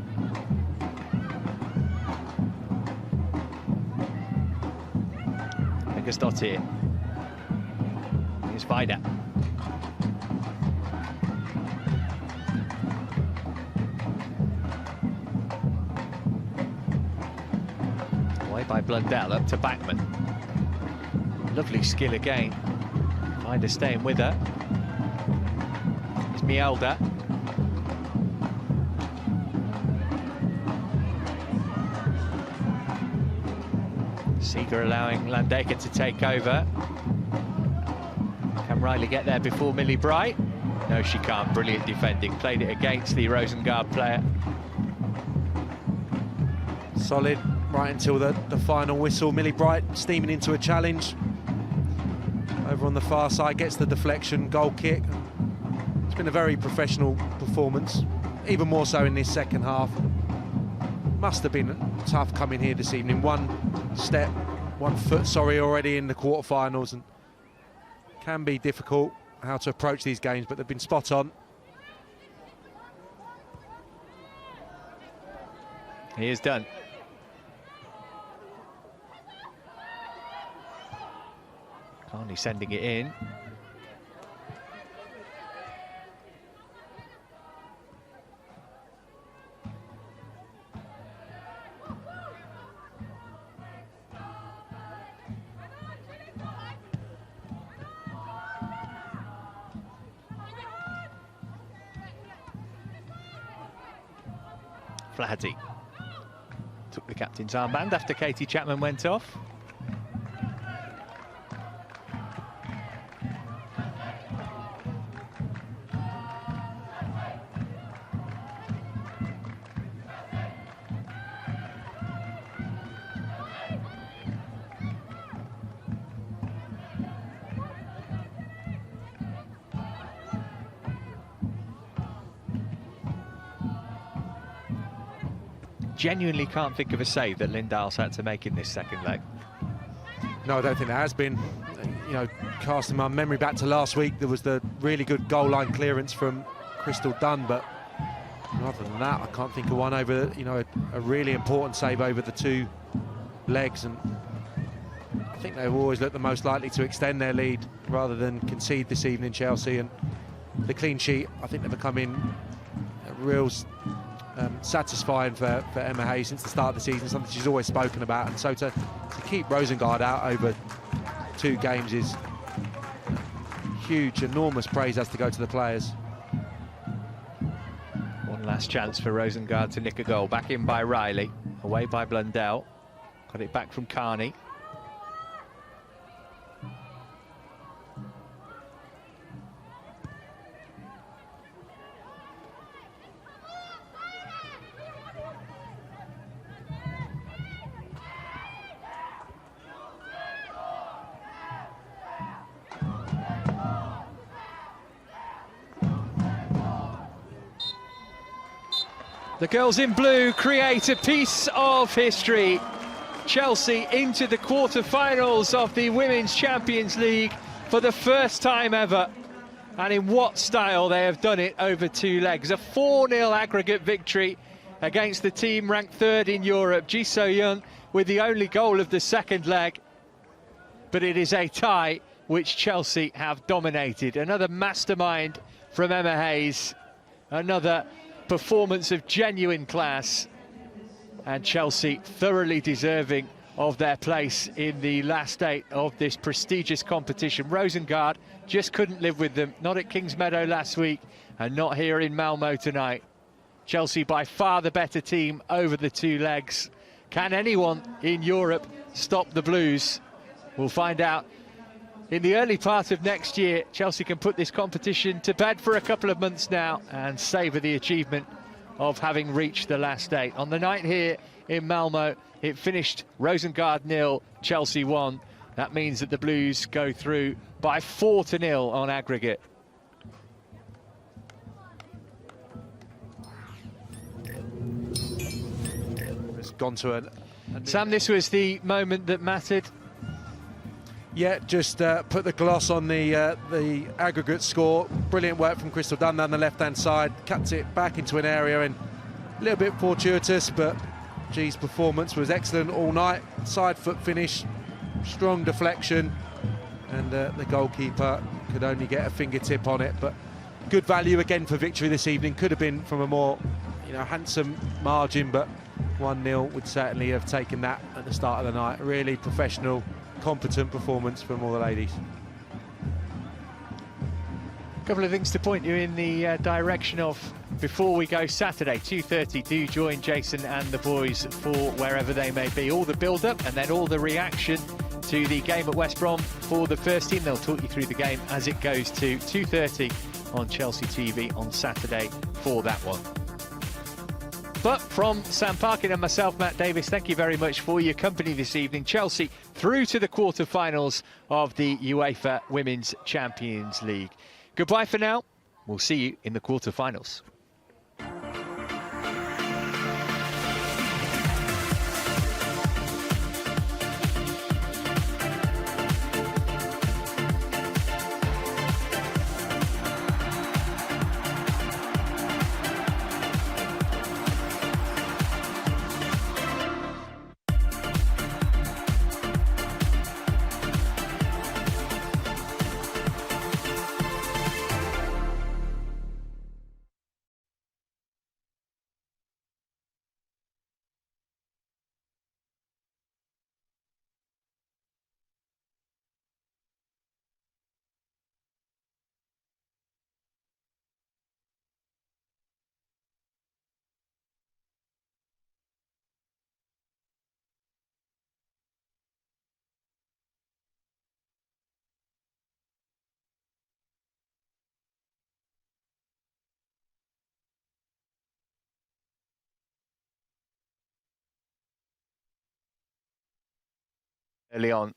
Fingers not here. Here's Vida. Away by Blundell, up to Backman. Lovely skill again. Vida staying with her. Mielda. Seeger allowing Landecker to take over. Can Riley get there before Millie Bright? No, she can't. Brilliant defending. Played it against the Rosengard player. Solid right until the final whistle. Millie Bright steaming into a challenge. Over on the far side, gets the deflection, goal kick. It's been a very professional performance, even more so in this second half. Must have been tough coming here this evening. One foot, already in the quarterfinals, and can be difficult how to approach these games, but they've been spot on. He is done. Carney sending it in. Flaherty took the captain's armband after Katie Chapman went off. genuinely can't think of a save that Lindahl's had to make in this second leg. No, I don't think there has been. You know, casting my memory back to last week, there was the really good goal line clearance from Crystal Dunn, but other than that, I can't think of one over, you know, a really important save over the two legs. And I think they've always looked the most likely to extend their lead rather than concede this evening, Chelsea. And the clean sheet, I think they've become in a real satisfying for Emma Hayes since the start of the season, something she's always spoken about. And so to keep Rosengard out over 2 games is huge, enormous praise has to go to the players. One last chance for Rosengard to nick a goal. Back in by Riley, away by Blundell. Got it back from Carney. The girls in blue create a piece of history. Chelsea into the quarter-finals of the Women's Champions League for the first time ever. And in what style they have done it over 2 legs. A 4-0 aggregate victory against the team ranked 3rd in Europe. Ji So-yeon with the only goal of the second leg. But it is a tie which Chelsea have dominated. Another mastermind from Emma Hayes. Another performance of genuine class, and Chelsea thoroughly deserving of their place in the last 8 of this prestigious competition. Rosengard just couldn't live with them, not at Kingsmeadow last week and not here in Malmo tonight. Chelsea by far the better team over the 2 legs. Can anyone in Europe stop the Blues? We'll find out. In the early part of next year, Chelsea can put this competition to bed for a couple of months now and savour the achievement of having reached the last 8. On the night here in Malmo, it finished Rosengard 0, Chelsea 1. That means that the Blues go through by 4-0 on aggregate. It's gone to Sam, this was the moment that mattered. Yeah, just put the gloss on the aggregate score. Brilliant work from Crystal Dunn down the left-hand side. Cuts it back into an area, and a little bit fortuitous, but G's performance was excellent all night. Side foot finish, strong deflection, and the goalkeeper could only get a fingertip on it. But good value again for victory this evening. Could have been from a more, you know, handsome margin, but 1-0 would certainly have taken that at the start of the night. Really professional, competent performance from all the ladies. A couple of things to point you in the direction of before we go Saturday, 2:30. Do join Jason and the boys for wherever they may be. All the build-up and then all the reaction to the game at West Brom for the first team. They'll talk you through the game as it goes to 2:30 on Chelsea TV on Saturday for that one. But from Sam Parkin and myself, Matt Davis, thank you very much for your company this evening. Chelsea through to the quarter-finals of the UEFA Women's Champions League. Goodbye for now. We'll see you in the quarter-finals. Early on.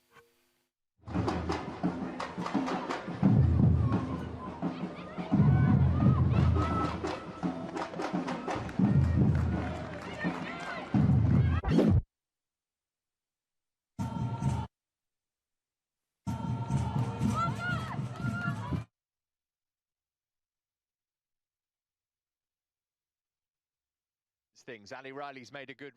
things. Ali Riley's made a good...